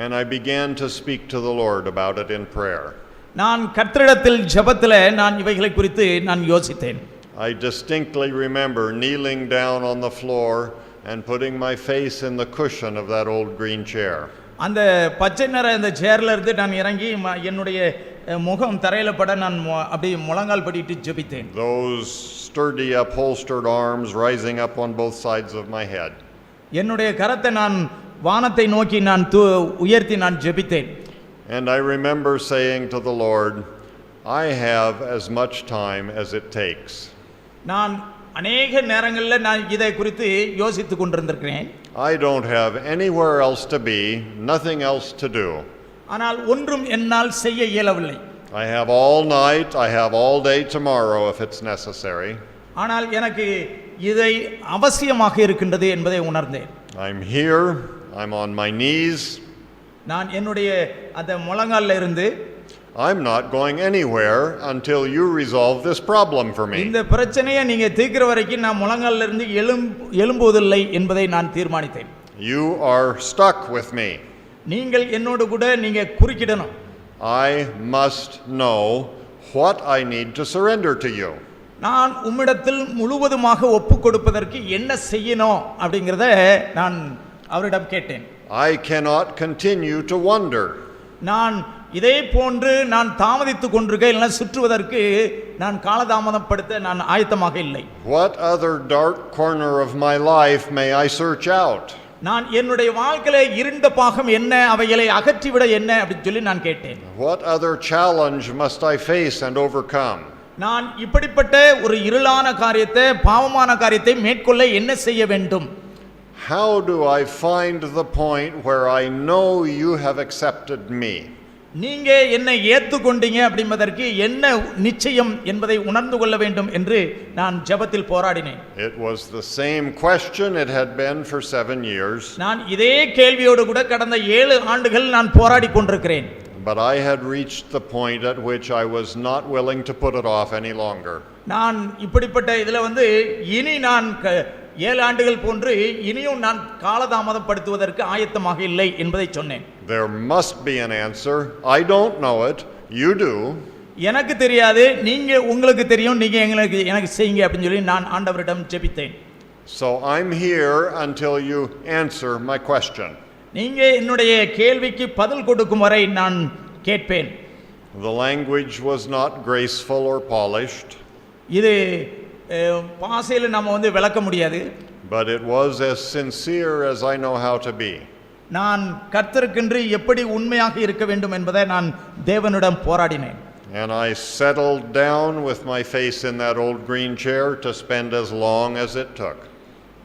And I began to speak to the Lord about it in prayer. நான் கர்த்தரிடத்தில் ஜெபத்திலே நான் இவைகளை குறித்து நான் யோசித்தேன். I distinctly remember kneeling down on the floor and putting my face in the cushion of that old green chair. அந்த பச்சை நிற அந்த சேர்ல இருந்து நான் இறங்கி என்னுடைய முகம் தரையில பட நான் அப்படியே முழங்கால் படிட்டு ஜெபித்தேன். Those sturdy upholstered arms rising up on both sides of my head. என்னுடைய கரத்தை நான் வானத்தை நோக்கி நான் உயர்த்தி நான் ஜெபித்தேன். And I remember saying to the Lord, I have as much time as it takes. நான் अनेक நேரங்களில் நான் இதை குறித்து யோசித்துக் கொண்டிருக்கிறேன். I don't have anywhere else to be, nothing else to do. ஆனால் ஒன்றும் என்னால் செய்ய இயலவில்லை. I have all night, I have all day tomorrow if it's necessary. ஆனால் எனக்கு இதை அவசியமாக இருக்கின்றது என்பதை உணர்ந்தேன். I'm here, I'm on my knees. நான் என்னுடைய அந்த முழங்கால்ல இருந்து I'm not going anywhere until you resolve this problem for me. இந்த பிரச்சனையை நீங்க தீர்க்கிற வரைக்கும் நான் முழங்கால்ல இருந்து எழும்புவதில்லை என்பதை நான் தீர்மானித்தேன். You are stuck with me. நீங்கள் என்னோடு கூட நீங்க குறுக்கிடணும். I must know what I need to surrender to you. நான் உம்மிடத்தில் முழுவதுமாக ஒப்பு கொடுப்பதற்கு என்ன செய்யணும் அப்படிங்கறத நான் அவரிடம் கேட்டேன். I cannot continue to wonder. நான் இதே போன்று நான் தாமதித்துக் கொண்டிருக்க இல்ல சுற்றுவதற்கு நான் காலதாமதப்படுத்த நான் ஆயத்தமாக இல்லை. What other dark corner of my life may I search out? நான் என்னுடைய வாழ்க்கையில இருண்ட பாகம் என்ன, அவைகளை அகற்றிவிட என்ன அப்படி சொல்லி நான் கேட்டேன். What other challenge must I face and overcome? நான் இப்படிப்பட்ட ஒரு இருளான காரியத்தை, பாவமான காரியத்தை மேற்கொள்ள என்ன செய்ய வேண்டும்? How do I find the point where I know you have accepted me? நீங்க என்னை ஏற்றுக்கொண்டீங்க அப்படிஎன்பதற்கு என்ன நிச்சயம் என்பதை உணர்ந்து கொள்ள வேண்டும் என்று நான் ஜெபத்தில் போராடினேன். It was the same question it had been for 7 years. நான் இதே கேள்வியோடு கூட கடந்த 7 ஆண்டுகள் நான் போராடி கொண்டிருக்கிறேன். But I had reached the point at which I was not willing to put it off any longer. நான் இப்படிப்பட்ட இதுல இனி நான் 7 ஆண்டுகள் போன்று இனியும் நான் காலதாமதப்படுத்துவதற்கு ஆயத்தமாக இல்லை என்பதை சொன்னேன். There must be an answer. I don't know it. You do. எனக்கு தெரியாது, நீங்க உங்களுக்கு தெரியும், நீங்க எனக்கு செய்யுங்க அப்படினு சொல்லி நான் ஆண்டவரிடம் ஜெபித்தேன். So I'm here until you answer my question. நீங்க என்னுடைய கேள்விக்கு பதில் கொடுக்கும் வரை நான் கேட்பேன். The language was not graceful or polished. இது பாசையில நாம விளக்க முடியாது. but it was as sincere as I know how to be. நான் கர்த்தருக்கென்று எப்படி உண்மையாக இருக்க வேண்டும் என்பதை நான் தேவனிடம் போராடினேன். And I settled down with my face in that old green chair to spend as long as it took.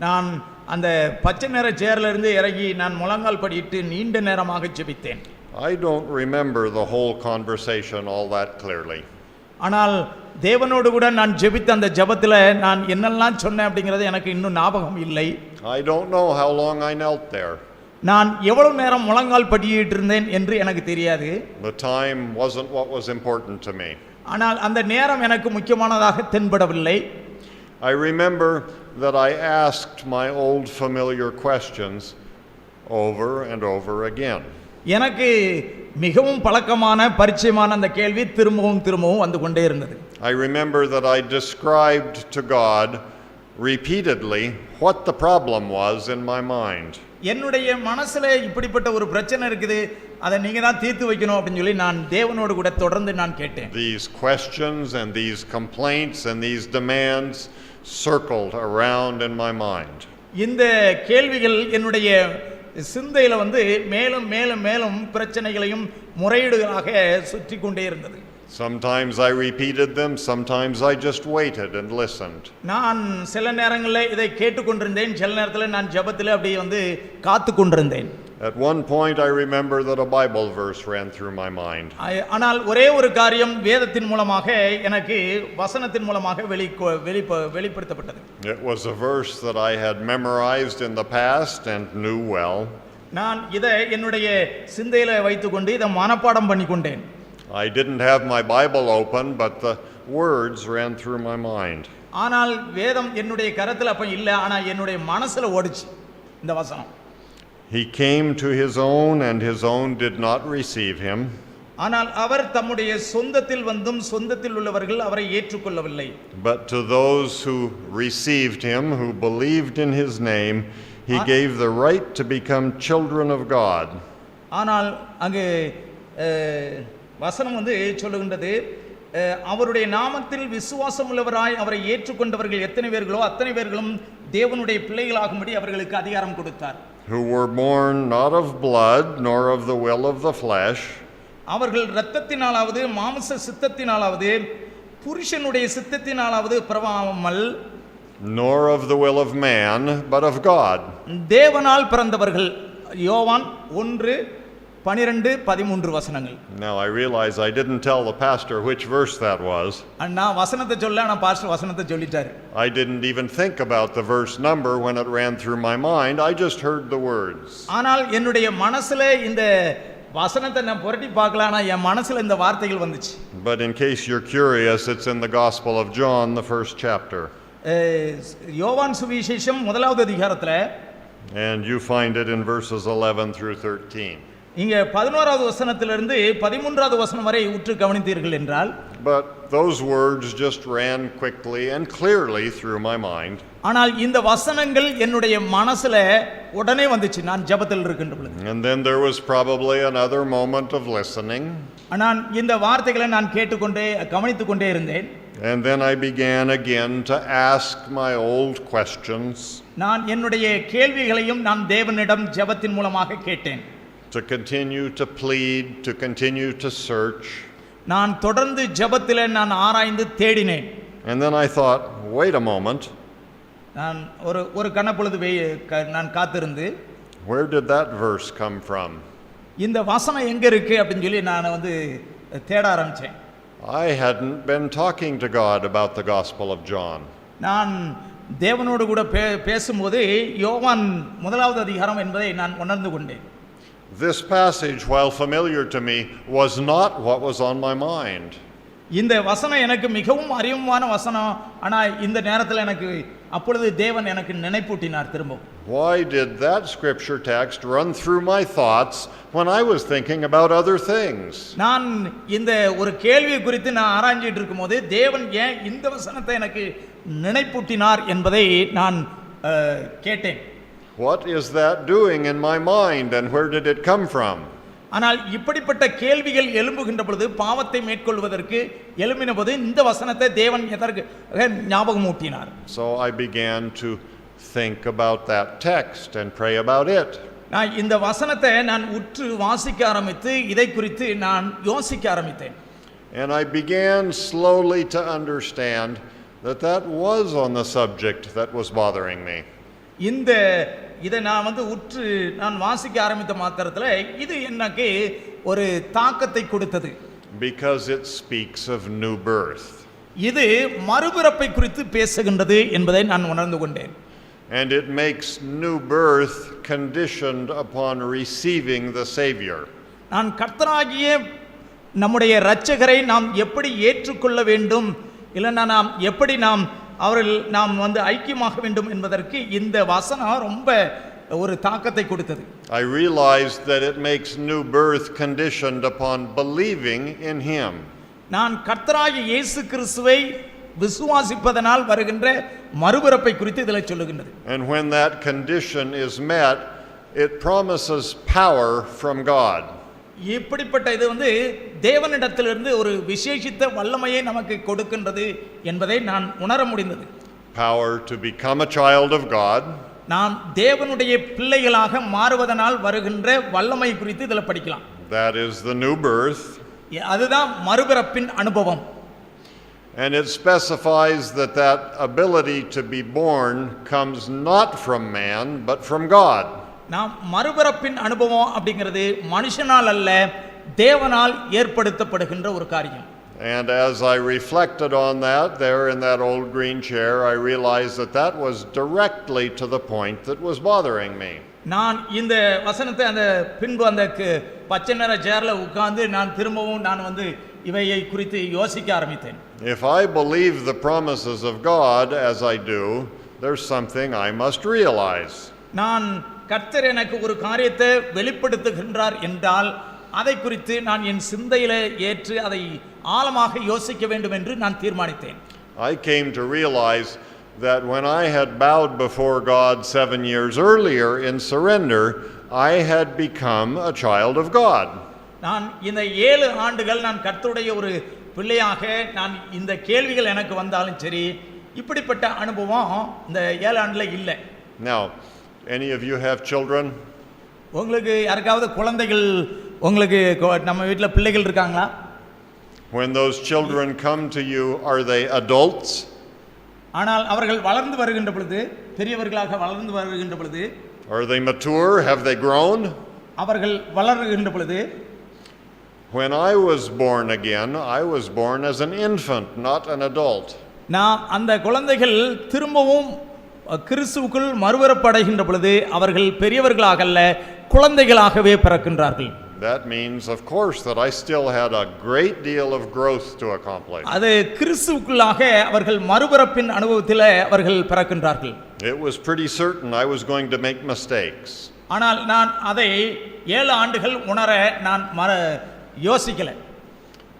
நான் அந்த பச்சை நிற சேர்ல இருந்து இறங்கி நான் முழங்கால் படியிட்டு நீண்ட நேரமாக ஜெபித்தேன். I don't remember the whole conversation all that clearly. ஆனால் தேவனோடு கூட நான் ஜெபித்த அந்த ஜெபத்துல நான் என்னெல்லாம் சொன்னேன் அப்படிங்கிறது எனக்கு இன்னும் ஞாபகம் இல்லை. I don't know how long I knelt there. நான் எவ்வளவு நேரம் முழங்கால் படியிட்டு இருந்தேன் என்று எனக்கு தெரியாது. The time wasn't what was important to me. ஆனால் அந்த நேரம் எனக்கு முக்கியமானதாக தென்படவில்லை. I remember that I asked my old familiar questions over and over again. எனக்கு மிகவும் பழக்கமான பரிச்சயமான அந்த கேள்வி திரும்பவும் வந்து கொண்டே இருந்தது. I remember that I described to God repeatedly what the problem was in my mind. என்னுடைய மனசுல இப்படிப்பட்ட ஒரு பிரச்சனை இருக்குது, அதை நீங்க தான் தீர்த்து வைக்கணும் அப்படின்னு சொல்லி நான் தேவனோடு கூட தொடர்ந்து நான் கேட்டேன். These questions and these complaints and these demands circled around in my mind. இந்த கேள்விகள் என்னுடைய சிந்தையில வந்து மேலும் மேலும் மேலும் பிரச்சனைகளையும் முறையீடுகளாக சுற்றி கொண்டே இருந்தது. Sometimes I repeated them, sometimes I just waited and listened. நான் சில நேரங்களில் இதை கேட்டுக்கொண்டிருந்தேன், சில நேரத்தில் நான் ஜெபத்தில் அப்படியே வந்து காத்து கொண்டிருந்தேன். At one point I remember that a Bible verse ran through my mind. ஆனால் ஒரே ஒரு காரியம் வேதத்தின் மூலமாக எனக்கு வசனத்தின் மூலமாக வெளிப்படுத்தப்பட்டது. It was a verse that I had memorized in the past and knew well. நான் இதை என்னுடைய சிந்தையில வைத்துக்கொண்டு இதை மனப்பாடம் பண்ணி கொண்டேன். I didn't have my Bible open, but the words ran through my mind. ஆனால் வேதம் என்னுடைய கரத்தில் அப்ப இல்ல, ஆனா என்னுடைய மனசுல ஓடிச்சு இந்த வசனம். He came to his own and his own did not receive him. ஆனால் அவர் தம்முடைய சொந்தத்தில் வந்தும் சொந்தத்தில் உள்ளவர்கள் அவரை ஏற்றுக்கொள்ளவில்லை. But to those who received him, who believed in his name, he gave the right to become children of God. ஆனால் அங்கு வசனம் வந்து சொல்லுகின்றது, அவருடைய நாமத்தில் விசுவாசம் உள்ளவராய் அவரை ஏற்றுக்கொண்டவர்கள் எத்தனை பேர்களோ அத்தனை பேர்களும் தேவனுடைய பிள்ளைகளாகும்படி அவர்களுக்கு அதிகாரம் கொடுத்தார். Who were born not of blood nor of the will of the flesh. அவர்கள் இரத்தத்தினாலாவது மாம்ச சித்தத்தினாலாவது புருஷனுடைய சித்தத்தினாலாவது பிறவாமல், nor of the will of man but of God. தேவனால் பிறந்தவர்கள். யோவான் 1:12-13 வசனங்கள். Now I realize I didn't tell the pastor which verse that was. நான் வசனத்தை சொல்ல, நான் பாஸ்டர் வசனத்தை சொல்லிட்டாரு. I didn't even think about the verse number when it ran through my mind. I just heard the words. ஆனால் என்னுடைய மனசுல இந்த வசனத்தை நான் புரட்டி பார்க்கல, ஆனா என் மனசுல இந்த வார்த்தைகள் வந்துச்சு. But in case you're curious, it's in the Gospel of John, the first chapter. யோவான் சுவிசேஷம் 1வது அதிகாரத்துல, and you find it in verses 11 through 13. இங்க 11வது வசனத்திலிருந்து 13வது வசனம் வரை உற்று கவனித்தீர்கள் என்றால், but those words just ran quickly and clearly through my mind. ஆனால் இந்த வசனங்கள் என்னுடைய மனசுல உடனே வந்துச்சு நான் ஜெபத்தில் இருக்கின்ற பொழுது. And then there was probably another moment of listening. நான் இந்த வார்த்தைகளை நான் கேட்டுக்கொண்டே கவனித்துக் கொண்டே இருந்தேன். And then I began again to ask my old questions. நான் என்னுடைய கேள்விகளையும் நான் தேவனிடம் ஜெபத்தின் மூலமாக கேட்டேன். To continue to plead, to continue to search. நான் தொடர்ந்து ஜெபத்திலே நான் ஆராய்ந்து தேடினேன். And then I thought, wait a moment. நான் ஒரு கணப்பொழுது நான் காத்திருந்து, where did that verse come from? இந்த வசனம் எங்க இருக்கு அப்படினு சொல்லி நான் வந்து தேட ஆரம்பிச்சேன். I hadn't been talking to God about the Gospel of John. நான் தேவனோடு கூட பேசும்போது யோவான் 1வது அதிகாரம் என்பதை நான் உணர்ந்து கொண்டேன். This passage, while familiar to me, was not what was on my mind. இந்த வசனம் எனக்கு மிகவும் அறிமுகமான வசனம், ஆனா இந்த நேரத்தில் எனக்கு அப்பொழுது தேவன் எனக்கு நினைப்பூட்டினார் திரும்பவும். Why did that scripture text run through my thoughts when I was thinking about other things? நான் இந்த ஒரு கேள்வி குறித்து நான் ஆராய்ஞ்சிட்டு இருக்கும்போது தேவன் ஏன் இந்த வசனத்தை எனக்கு நினைப்பூட்டினார் என்பதை நான் கேட்டேன். What is that doing in my mind and where did it come from? ஆனால் இப்படிப்பட்ட கேள்விகள் எழும்புகின்ற பொழுது பாவத்தை மேற்கொள்வதற்கு எழும்பின போது இந்த வசனத்தை தேவன் எதற்கு ஞாபகம் ஊட்டினார். So I began to think about that text and pray about it. நான் இந்த வசனத்தை நான் உற்று வாசிக்க ஆரம்பித்து இதை குறித்து நான் யோசிக்க ஆரம்பித்தேன். And I began slowly to understand that was on the subject that was bothering me. இதை நான் உற்று நான் வாசிக்க ஆரம்பித்த மாத்திரத்தில் இது எனக்கு ஒரு தாக்கத்தை கொடுத்தது. Because it speaks of new birth. இது மறுபிறப்பை குறித்து பேசுகின்றது என்பதை நான் உணர்ந்து கொண்டேன். And it makes new birth conditioned upon receiving the Savior. நான் கர்த்தராகிய நம்முடைய இரட்சகரை நாம் எப்படி ஏற்றுக்கொள்ள வேண்டும், இல்லைன்னா நாம் எப்படி நாம் ஐக்கியமாக வேண்டும் என்பதற்கு இந்த வசனம் ரொம்ப ஒரு தாக்கத்தை கொடுத்தது. I realized that it makes new birth conditioned upon believing in Him. நான் கர்த்தராகிய இயேசு கிறிஸ்துவை விசுவாசிப்பதனால் வருகின்ற மறுபிறப்பை குறித்து இதில் சொல்லுகின்றது. And when that condition is met, it promises power from God. இப்படிப்பட்ட இது தேவனிடத்திலிருந்து ஒரு விசேஷித்த வல்லமையை நமக்கு கொடுக்கின்றது என்பதை நான் உணர முடிந்தது. Power to become a child of God. நாம் தேவனுடைய பிள்ளைகளாக மாறுவதனால் வருகின்ற வல்லமை குறித்து இதில் படிக்கலாம். That is the new birth. அதுதான் மறுபிறப்பின் அனுபவம். And it specifies that ability to be born comes not from man but from God. நாம் மறுபிறப்பின் அனுபவம் அப்படிங்கிறது மனுஷனால் அல்ல, தேவனால் ஏற்படுத்தப்படுகின்ற ஒரு காரியம். And as I reflected on that there in that old green chair, I realized that was directly to the point that was bothering me. நான் இந்த வசனத்தை அந்த பின்பு அந்த பச்சை நிற சேர்ல உட்கார்ந்து நான் திரும்பவும் நான் இவையை குறித்து யோசிக்க ஆரம்பித்தேன். If I believe the promises of God as I do, there's something I must realize. நான் கர்த்தர் எனக்கு ஒரு காரியத்தை வெளிப்படுத்துகின்றார் என்றால் அதை குறித்து நான் என் சிந்தையில ஏற்று அதை ஆழமாக யோசிக்க வேண்டும் என்று நான் தீர்மானித்தேன். I came to realize that when I had bowed before God 7 years earlier in surrender, I had become a child of God. நான் இந்த 7 ஆண்டுகள் நான் கர்த்தருடைய ஒரு பிள்ளையாக நான் இந்த கேள்விகள் எனக்கு வந்தாலும் சரி, இப்படிப்பட்ட அனுபவம் இந்த 7 ஆண்டுல இல்லை. Now, any of you have children? உங்களுக்கு யாருக்காவது குழந்தைகள் உங்களுக்கு நம்ம வீட்டில் பிள்ளைகள் இருக்காங்களா? When those children come to you, are they adults? ஆனால் அவர்கள் வளர்ந்து வருகின்ற பொழுது, பெரியவர்களாக வளர்ந்து வருகின்ற பொழுது, are they mature? Have they grown? அவர்கள் வளருகின்ற பொழுது, when I was born again, I was born as an infant, not an adult. நாம் அந்த குழந்தைகள் திரும்பவும் கிறிஸ்துவுக்குள் மறுபிறப்படைகின்ற பொழுது அவர்கள் பெரியவர்களாக அல்ல, குழந்தைகளாகவே பிறக்கின்றார்கள். That means, of course, that I still had a great deal of growth to accomplish. அது கிறிஸ்துவுக்குள்ளாக அவர்கள் மறுபிறப்பின் அனுபவத்தில் அவர்கள் பிறக்கின்றார்கள். It was pretty certain I was going to make mistakes. ஆனால் நான் அதை 7 ஆண்டுகள் உணர நான் யோசிக்கல.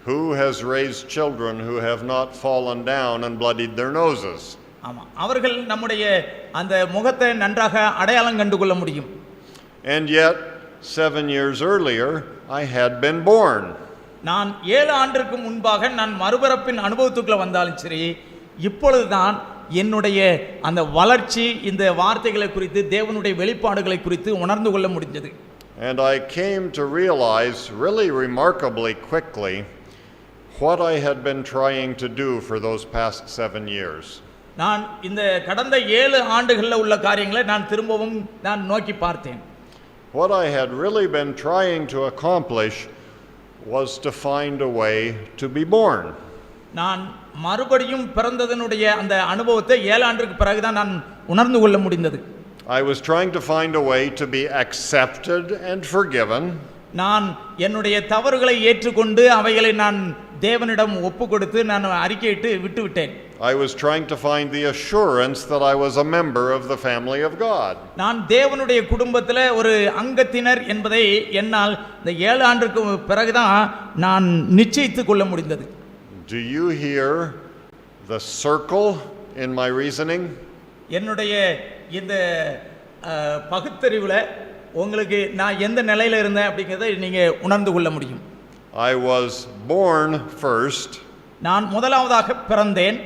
Who has raised children who have not fallen down and bloodied their noses? ஆமா, அவர்கள் நம்முடைய அந்த முகத்தை நன்றாக அடையாளம் கண்டு கொள்ள முடியும். And yet 7 years earlier I had been born. நான் 7 ஆண்டுக்கு முன்பாக நான் மறுபிறப்பின் அனுபவத்துக்குள்ள வந்தாலும் சரி, இப்பொழுதுதான் என்னுடைய அந்த வளர்ச்சி இந்த வார்த்தைகளை குறித்து தேவனுடைய வெளிப்பாடுகளை குறித்து உணர்ந்து கொள்ள முடிஞ்சது. And I came to realize really remarkably quickly what I had been trying to do for those past 7 years. நான் இந்த கடந்த 7 ஆண்டுகளில் உள்ள காரியங்களை நான் திரும்பவும் நான் நோக்கி பார்த்தேன். What I had really been trying to accomplish was to find a way to be born. நான் மறுபடியும் பிறந்ததனுடைய அந்த அனுபவத்தை 7 ஆண்டுக்கு பிறகுதான் நான் உணர்ந்து கொள்ள முடிந்தது. I was trying to find a way to be accepted and forgiven. நான் என்னுடைய தவறுகளை ஏற்றுக்கொண்டு அவைகளை நான் தேவனிடம் ஒப்பு கொடுத்து நான் அறிக்கையிட்டு விட்டு விட்டேன். I was trying to find the assurance that I was a member of the family of God. நான் தேவனுடைய குடும்பத்தில் ஒரு அங்கத்தினர் என்பதை என்னால் இந்த 7 ஆண்டுக்கு பிறகுதான் நான் நிச்சயித்துக் கொள்ள முடிந்தது. Do you hear the circle in my reasoning? என்னுடைய இந்த பகுத்தறிவில் உங்களுக்கு நான் எந்த நிலையில் இருந்தேன் அப்படிங்கிறதை நீங்கள் உணர்ந்து கொள்ள முடியும். I was born first. நான் முதலாவதாக பிறந்தேன்.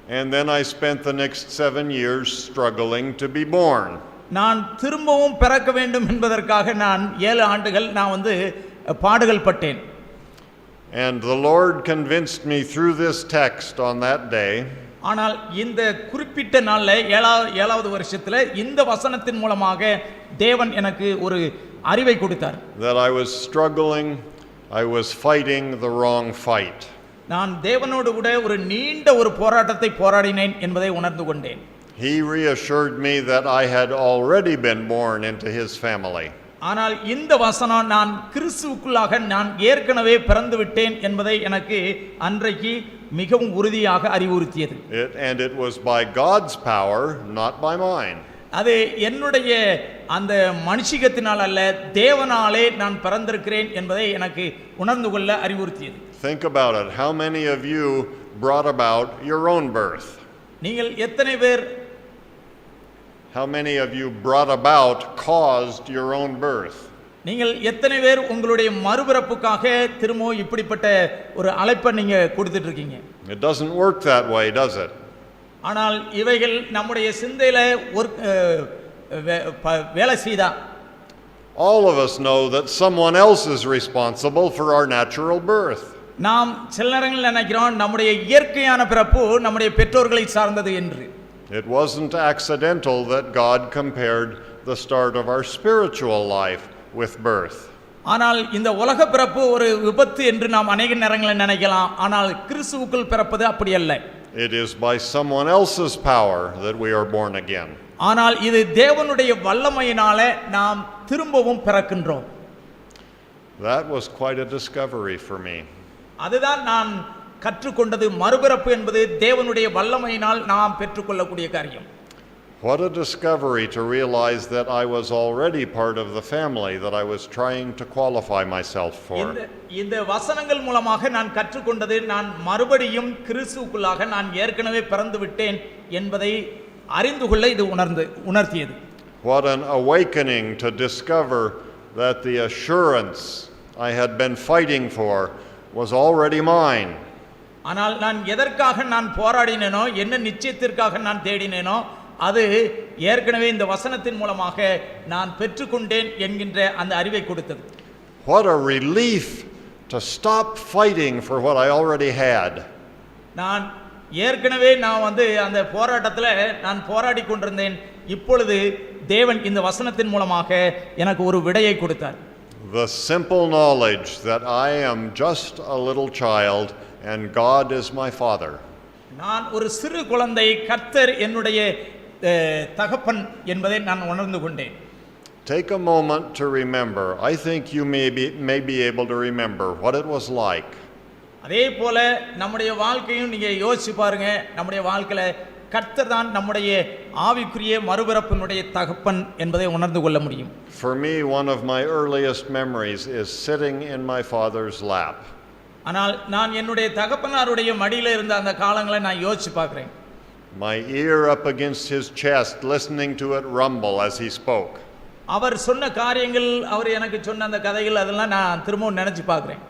And then I spent the next 7 years struggling to be born. நான் திரும்பவும் பிறக்க வேண்டும் என்பதற்காக நான் 7 ஆண்டுகள் நான் வந்து பாடுகள் பட்டேன். And the Lord convinced me through this text on that day. ஆனால் இந்த குறிப்பிட்ட நாள்ல 7வது வருஷத்துல இந்த வசனத்தின் மூலமாக தேவன் எனக்கு ஒரு அறிவை கொடுத்தார். That I was struggling, I was fighting the wrong fight. நான் தேவனோடு கூட ஒரு நீண்ட ஒரு போராட்டத்தை போராடினேன் என்பதை உணர்ந்து கொண்டேன். He reassured me that I had already been born into his family. ஆனால் இந்த வசனம் நான் கிறிஸ்துவுக்குள்ளாக நான் ஏற்கனவே பிறந்து விட்டேன் என்பதை எனக்கு அன்றைக்கு மிகவும் உறுதியாக அறிவுறுத்தியது. And it was by God's power, not by mine. அது என்னுடைய அந்த மனுஷிகத்தினால் அல்ல, தேவனாலே நான் பிறந்திருக்கிறேன் என்பதை எனக்கு உணர்ந்து கொள்ள அறிவுறுத்தியது. Think about it. How many of you brought about your own birth? நீங்கள் எத்தனை பேர் How many of you brought about, caused your own birth? நீங்கள் எத்தனை பேர் உங்களுடைய மறுபிறப்புக்காக திரும்ப இப்படிப்பட்ட ஒரு அழைப்பை நீங்க கொடுத்துட்டு இருக்கீங்க? It doesn't work that way, does it? ஆனால் இவைகள் நம்முடைய சிந்தையில வேலை செய்தா All of us know that someone else is responsible for our natural birth. நாம் சில நேரங்களில் நினைக்கிறோம் நம்முடைய இயற்கையான பிறப்பு நம்முடைய பெற்றோர்களை சார்ந்தது என்று. It wasn't accidental that God compared the start of our spiritual life with birth. ஆனால் இந்த உலக பிறப்பு ஒரு விபத்து என்று நாம் அநேக நேரங்களில் நினைக்கலாம். ஆனால் கிறிஸ்துவுக்குள் பிறப்பது அப்படி அல்ல. It is by someone else's power that we are born again. ஆனால் இது தேவனுடைய வல்லமையினாலே நாம் திரும்பவும் பிறக்கின்றோம். That was quite a discovery for me. அதுதான் நான் கற்றுக்கொண்டது. மறுபிறப்பு என்பது தேவனுடைய வல்லமையினால் நாம் பெற்றுக்கொள்ளக்கூடிய காரியம். What a discovery to realize that I was already part of the family that I was trying to qualify myself for. இந்த வசனங்கள் மூலமாக நான் கற்றுக்கொண்டது நான் மறுபடியும் கிறிஸ்துவுக்குள்ளாக நான் ஏற்கனவே பிறந்து விட்டேன் என்பதை அறிந்து கொள்ள இது உணர்த்தியது. What an awakening to discover that the assurance I had been fighting for was already mine. ஆனால் நான் எதற்காக நான் போராடினேனோ, என்ன நிச்சயத்திற்காக நான் தேடினேனோ, அது ஏற்கனவே இந்த வசனத்தின் மூலமாக நான் பெற்றுக்கொண்டேன் என்கின்ற அந்த அறிவை கொடுத்தது. What a relief to stop fighting for what I already had. நான் ஏற்கனவே நான் வந்து அந்த போராட்டத்தில் நான் போராடி கொண்டிருந்தேன். இப்பொழுது தேவன் இந்த வசனத்தின் மூலமாக எனக்கு ஒரு விடையை கொடுத்தார். The simple knowledge that I am just a little child and God is my father. நான் ஒரு சிறு குழந்தை, கர்த்தர் என்னுடைய தகப்பன் என்பதை நான் உணர்ந்து கொண்டேன். Take a moment to remember. I think you may be able to remember what it was like. அதே போல நம்முடைய வாழ்க்கையும் நீங்க யோசிச்சு பாருங்க. நம்முடைய வாழ்க்கையில கர்த்தர் தான் நம்முடைய ஆவிக்குரிய மறுபிறப்பினுடைய தகப்பன் என்பதை உணர்ந்து கொள்ள முடியும். For me, one of my earliest memories is sitting in my father's lap. ஆனால் நான் என்னுடைய தகப்பனாருடைய மடியில இருந்த அந்த காலங்களை நான் யோசிச்சு பார்க்கிறேன். My ear up against his chest, listening to it rumble as he spoke. அவர் சொன்ன காரியங்கள், அவர் எனக்கு சொன்ன அந்த கதைகள், அதெல்லாம் நான் திரும்பவும் நினைச்சு பார்க்கிறேன்.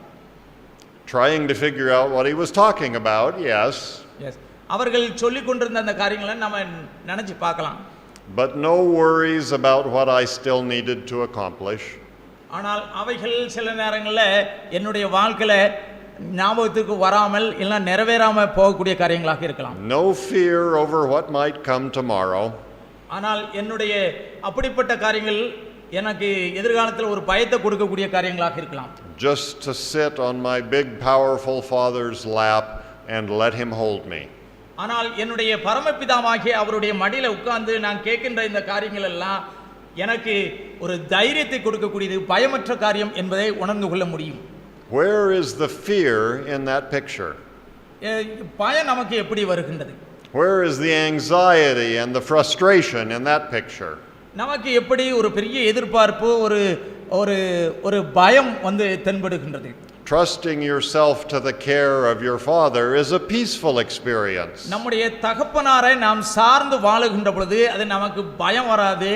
Trying to figure out what he was talking about, yes. Yes. அவர்கள் சொல்லிக் கொண்டிருந்த அந்த காரியங்களை நம்ம நினைச்சு பார்க்கலாம். But no worries about what I still needed to accomplish. ஆனால் அவைகள் சில நேரங்களில் என்னுடைய வாழ்க்கையில ஞாபகத்துக்கு வராமல் இல்ல நிறைவேறாம போகக்கூடிய காரியங்களாக இருக்கலாம். No fear over what might come tomorrow. ஆனால் என்னுடைய அப்படிப்பட்ட காரியங்கள் எனக்கு எதிர்காலத்தில் ஒரு பயத்தை கொடுக்கக்கூடிய காரியங்களாக இருக்கலாம். Just to sit on my big powerful father's lap and let him hold me. ஆனால் என்னுடைய பரமபிதாவாகிய அவருடைய மடியில உட்கார்ந்து நான் கேட்கின்ற இந்த காரியங்கள் எல்லாம் எனக்கு ஒரு தைரியத்தை கொடுக்கக்கூடியது, பயமற்ற காரியம் என்பதை உணர்ந்து கொள்ள முடியும். Where is the fear in that picture? பயம் நமக்கு எப்படி வருகின்றது? Where is the anxiety and the frustration in that picture? நமக்கு எப்படி ஒரு பெரிய எதிர்பார்ப்பு, ஒரு ஒரு ஒரு பயம் வந்து தென்படுகின்றது? Trusting yourself to the care of your father is a peaceful experience. நம்முடைய தகப்பனாரை நாம் சார்ந்து வாழுகின்ற பொழுது அது நமக்கு பயம் வராது,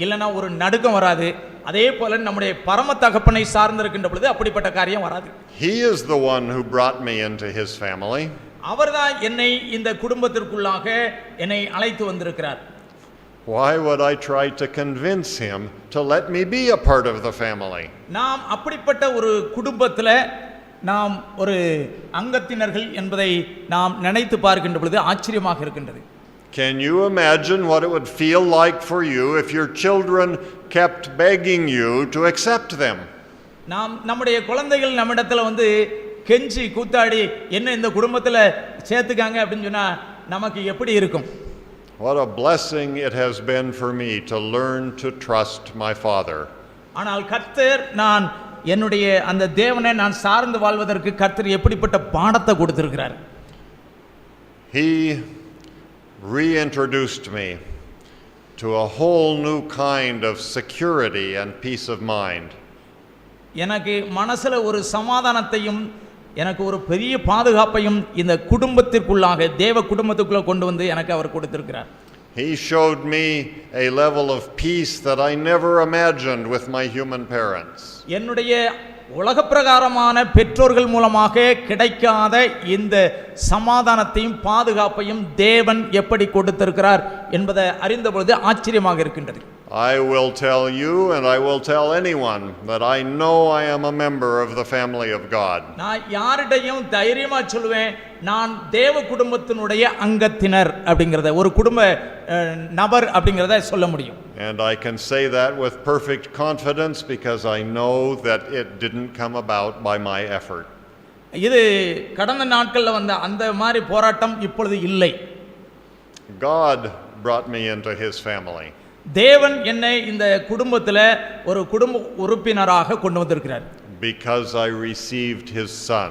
இல்லைன்னா ஒரு நடுக்கம் வராது. அதே போல நம்முடைய பரம தகப்பனை சார்ந்து இருக்கின்ற பொழுது அப்படிப்பட்ட காரியம் வராது. He is the one who brought me into his family. அவர்தான் என்னை இந்த குடும்பத்திற்குள்ளாக என்னை அழைத்து வந்திருக்கிறார். Why would I try to convince him to let me be a part of the family? நாம் அப்படிப்பட்ட ஒரு குடும்பத்தில் நாம் ஒரு அங்கத்தினர்கள் என்பதை நாம் நினைத்து பார்க்கின்ற பொழுது ஆச்சரியமாக இருக்கின்றது. Can you imagine what it would feel like for you if your children kept begging you to accept them? நாம் நம்முடைய குழந்தைகள் நம்மிடத்தில் வந்து கெஞ்சி கூத்தாடி என்ன இந்த குடும்பத்தில் சேர்த்துக்காங்க அப்படின்னு சொன்னா நமக்கு எப்படி இருக்கும்? What a blessing it has been for me to learn to trust my Father. ஆனால் கர்த்தர் நான் என்னுடைய அந்த தேவனை நான் சார்ந்து வாழ்வதற்கு கர்த்தர் எப்படிப்பட்ட பாடத்தை கொடுத்திருக்கிறார். He reintroduced me to a whole new kind of security and peace of mind. எனக்கு மனசுல ஒரு சமாதானத்தையும் எனக்கு ஒரு பெரிய பாதுகாப்பையும் இந்த குடும்பத்திற்குள்ளாக தேவ குடும்பத்துக்குள்ள கொண்டு வந்து எனக்கு அவர் கொடுத்திருக்கிறார். He showed me a level of peace that I never imagined with my human parents. என்னுடைய உலக பிரகாரமான பெற்றோர்கள் மூலமாக கிடைக்காத இந்த சமாதானத்தையும் பாதுகாப்பையும் தேவன் எப்படி கொடுத்திருக்கிறார் என்பதை அறிந்த பொழுது ஆச்சரியமாக இருக்கின்றது. I will tell you and I will tell anyone that I know I am a member of the family of God. நான் யாரிடையும் தைரியமா சொல்லுவேன் நான் தேவ குடும்பத்தினுடைய அங்கத்தினர் அப்படிங்கறத ஒரு குடும்ப நபர் அப்படிங்கறத சொல்ல முடியும். And I can say that with perfect confidence because I know that it didn't come about by my effort. இது கடந்த நாட்கள்ல வந்த அந்த மாதிரி போராட்டம் இப்பொழுது இல்லை. God brought me into his family. தேவன் என்னை இந்த குடும்பத்தில் ஒரு குடும்ப உறுப்பினராக கொண்டு வந்திருக்கிறார். Because I received his son.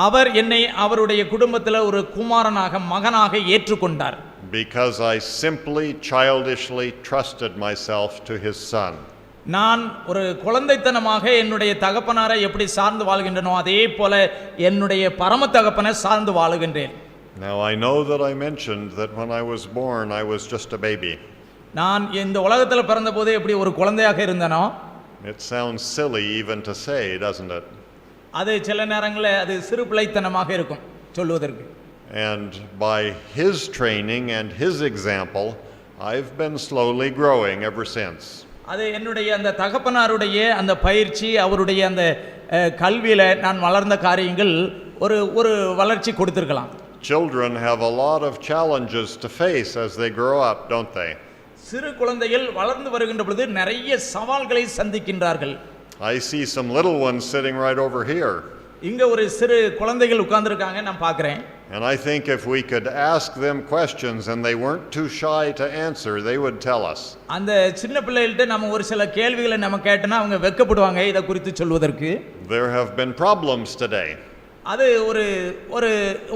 அவர் என்னை அவருடைய குடும்பத்தில் ஒரு குமாரனாக மகனாக ஏற்றுக்கொண்டார். Because I simply childishly trusted myself to his son. நான் ஒரு குழந்தைத்தனமாக என்னுடைய தகப்பனாரை எப்படி சார்ந்து வாழ்கின்றனோ அதே போல என்னுடைய பரம தகப்பனை சார்ந்து வாழுகின்றேன். Now I know that I mentioned that when I was born I was just a baby. நான் இந்த உலகத்தில் பிறந்தபோது எப்படி ஒரு குழந்தையாக இருந்தனோ. It sounds silly even to say, doesn't it? அது சில நேரங்களில் அது சிறு பிள்ளைத்தனமாக இருக்கும் சொல்லுவதற்கு. And by his training and his example I've been slowly growing ever since. அது என்னுடைய அந்த தகப்பனாருடைய அந்த பயிற்சி அவருடைய அந்த கல்வியில நான் வளர்ந்த காரியங்கள் ஒரு வளர்ச்சி கொடுத்திருக்கலாம். Children have a lot of challenges to face as they grow up, don't they? சிறு குழந்தைகள் வளர்ந்து வருகின்ற பொழுது நிறைய சவால்களை சந்திக்கின்றார்கள். I see some little ones sitting right over here. இங்க ஒரு சிறு குழந்தைகள் உட்கார்ந்திருக்காங்க நான் பார்க்கிறேன். And I think if we could ask them questions and they weren't too shy to answer, they would tell us. அந்த சின்ன பிள்ளைகள்ட்ட நம்ம ஒரு சில கேள்விகளை நம்ம கேட்டனா அவங்க வெட்கப்படுவாங்க இத குறித்து சொல்வதற்கு. There have been problems today. அது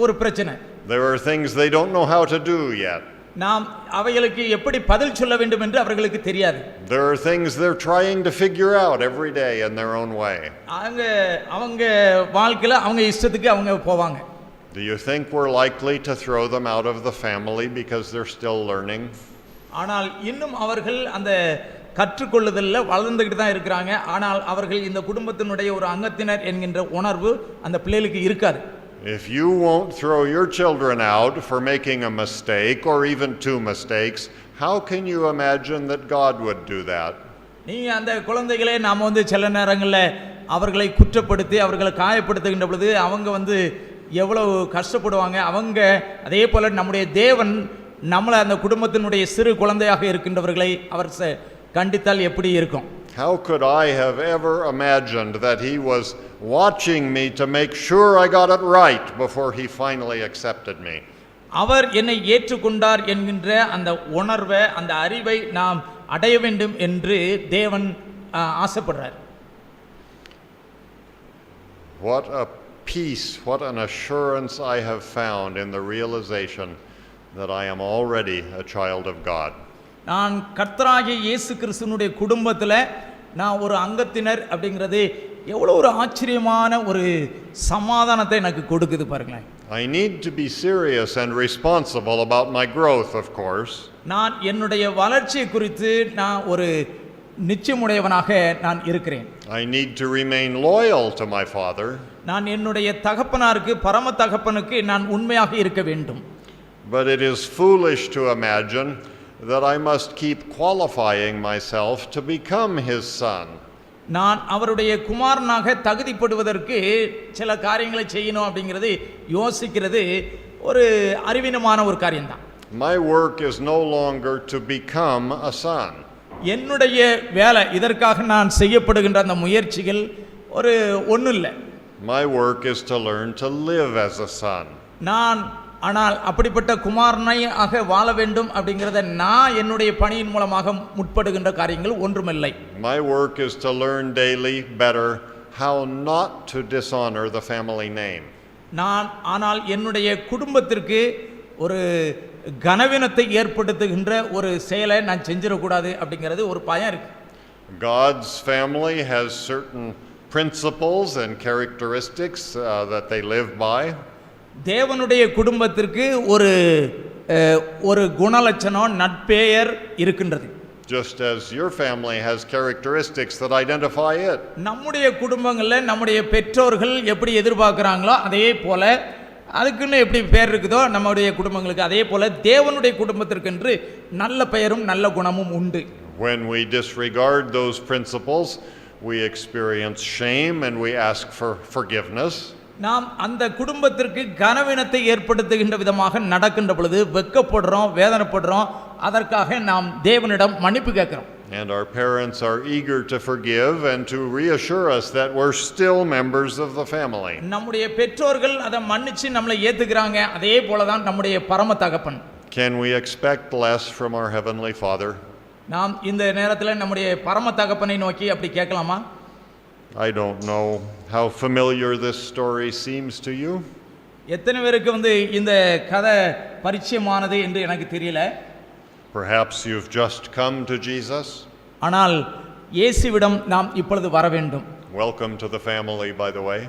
ஒரு பிரச்சனை. There are things they don't know how to do yet. நாம் அவைகளுக்கு எப்படி பதில் சொல்ல வேண்டும் என்று அவர்களுக்கு தெரியாது. There are things they're trying to figure out every day in their own way. அவங்க வாழ்க்கையில அவங்க இஷ்டத்துக்கு அவங்க போவாங்க. Do you think we're likely to throw them out of the family because they're still learning? ஆனால் இன்னும் அவர்கள் அந்த கற்றுக்கொள்ளுதல்ல வளர்ந்துகிட்டு தான் இருக்கிறாங்க. ஆனால் அவர்கள் இந்த குடும்பத்தினுடைய ஒரு அங்கத்தினர் என்கின்ற உணர்வு அந்த பிள்ளைகளுக்கு இருக்காது. If you won't throw your children out for making a mistake or even two mistakes, how can you imagine that God would do that? நீங்க அந்த குழந்தைகளை நாம வந்து சில நேரங்களில் அவர்களை குற்றப்படுத்தி அவர்களை காயப்படுத்துகின்ற பொழுது அவங்க எவ்வளவு கஷ்டப்படுவாங்க. அவங்க அதே போல நம்முடைய தேவன் நம்மளை அந்த குடும்பத்தினுடைய சிறு குழந்தையாக இருக்கின்றவர்களை அவர் கண்டித்தால் எப்படி இருக்கும்? How could I have ever imagined that he was watching me to make sure I got it right before he finally accepted me? அவர் என்னை ஏற்றுக்கொண்டார் என்கின்ற அந்த உணர்வை அந்த அறிவை நாம் அடைய வேண்டும் என்று தேவன் ஆசைப்படுறார். What a peace, what an assurance I have found in the realization that I am already a child of God. நான் கர்த்தராகிய இயேசு கிறிஸ்துவினுடைய குடும்பத்தில் நான் ஒரு அங்கத்தினர் அப்படிங்கிறது எவ்வளோ ஒரு ஆச்சரியமான ஒரு சமாதானத்தை எனக்கு கொடுக்குது பாருங்களேன். I need to be serious and responsible about my growth, of course. நான் என்னுடைய வளர்ச்சியை குறித்து நான் ஒரு நிச்சயமுடையவனாக நான் இருக்கிறேன். I need to remain loyal to my father. நான் என்னுடைய தகப்பனாருக்கு பரம தகப்பனுக்கு நான் உண்மையாக இருக்க வேண்டும். But it is foolish to imagine that I must keep qualifying myself to become his son. நான் அவருடைய குமாரனாக தகுதிப்படுவதற்கு சில காரியங்களை செய்யணும் அப்படிங்கிறது யோசிக்கிறது ஒரு அறிவீனமான ஒரு காரியம்தான். My work is no longer to become a son. என்னுடைய வேலை இதற்காக நான் செய்யப்படுகின்ற அந்த முயற்சிகள் ஒரு ஒண்ணும் இல்லை. My work is to learn to live as a son. நான் ஆனால் அப்படிப்பட்ட குமாரனாக வாழ வேண்டும் அப்படிங்கிறத நான் என்னுடைய பணியின் மூலமாக முற்படுகின்ற காரியங்கள் ஒன்றுமில்லை. My work is to learn daily better how not to dishonor the family name. நான் ஆனால் என்னுடைய குடும்பத்திற்கு ஒரு கனவீனத்தை ஏற்படுத்துகின்ற ஒரு செயலை நான் செஞ்சிடக்கூடாது அப்படிங்கிறது ஒரு பயம் இருக்கு. God's family has certain principles and characteristics that they live by. தேவனுடைய குடும்பத்திற்கு ஒரு குணலட்சணம் நட்பெயர் இருக்கின்றது. Just as your family has characteristics that identify it. நம்முடைய குடும்பங்கள்ல நம்முடைய பெற்றோர்கள் எப்படி எதிர்பார்க்கறாங்களோ அதே போல அதுக்குன்னு எப்படி பெயர் இருக்குதோ நம்முடைய குடும்பங்களுக்கு அதே போல தேவனுடைய குடும்பத்திற்கு என்று நல்ல பெயரும் நல்ல குணமும் உண்டு. When we disregard those principles, we experience shame and we ask for forgiveness. நாம் அந்த குடும்பத்திற்கு கனவீனத்தை ஏற்படுத்துகின்ற விதமாக நடக்கின்ற பொழுது வெட்கப்படுறோம், வேதனைப்படுறோம். அதற்காக நாம் தேவனிடம் மன்னிப்பு கேட்கிறோம். And our parents are eager to forgive and to reassure us that we're still members of the family. நம்முடைய பெற்றோர்கள் அதை மன்னிச்சு நம்மளை ஏத்துக்கறாங்க. அதே போல தான் நம்முடைய பரம தகப்பன். Can we expect less from our heavenly Father? நாம் இந்த நேரத்தில் நம்முடைய பரம தகப்பனை நோக்கி அப்படி கேட்கலாமா? I don't know how familiar this story seems to you. எத்தனை பேருக்கு இந்த கதை பரிச்சயமானது என்று எனக்கு தெரியல. Perhaps you've just come to Jesus. ஆனால் இயேசுவிடம் நாம் இப்பொழுது வர வேண்டும். Welcome to the family, by the way.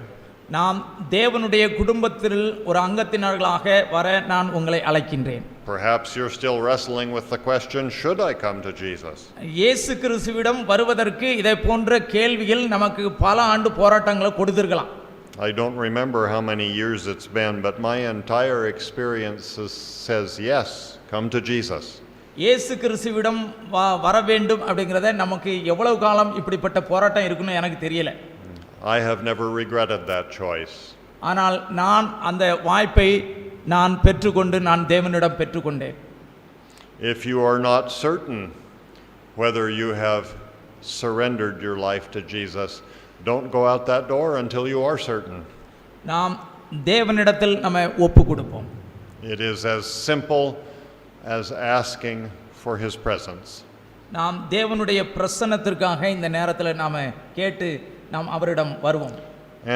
நாம் தேவனுடைய குடும்பத்தில் ஒரு அங்கத்தினர்களாக வர நான் உங்களை அழைக்கின்றேன். Perhaps you're still wrestling with the question, should I come to Jesus? இயேசு கிறிஸ்துவிடம் வருவதற்கு இதை போன்ற கேள்விகள் நமக்கு பல ஆண்டு போராட்டங்களை கொடுத்திருக்கலாம். I don't remember how many years it's been, but my entire experience says yes, come to Jesus. இயேசு கிறிஸ்துவிடம் வர வேண்டும் அப்படிங்கறத நமக்கு எவ்வளவு காலம் இப்படிப்பட்ட போராட்டம் இருக்குன்னு எனக்கு தெரியல. I have never regretted that choice. ஆனால் நான் அந்த வாய்ப்பை நான் பெற்றுக்கொண்டு நான் தேவனிடம் பெற்றுக்கொண்டேன். If you are not certain whether you have surrendered your life to Jesus, don't go out that door until you are certain. நாம் தேவனிடத்தில் நம்ம ஒப்பு கொடுப்போம். It is as simple as asking for his presence. நாம் தேவனுடைய பிரசன்னத்திற்காக இந்த நேரத்தில் நாம கேட்டு நாம் அவரிடம் வருவோம்.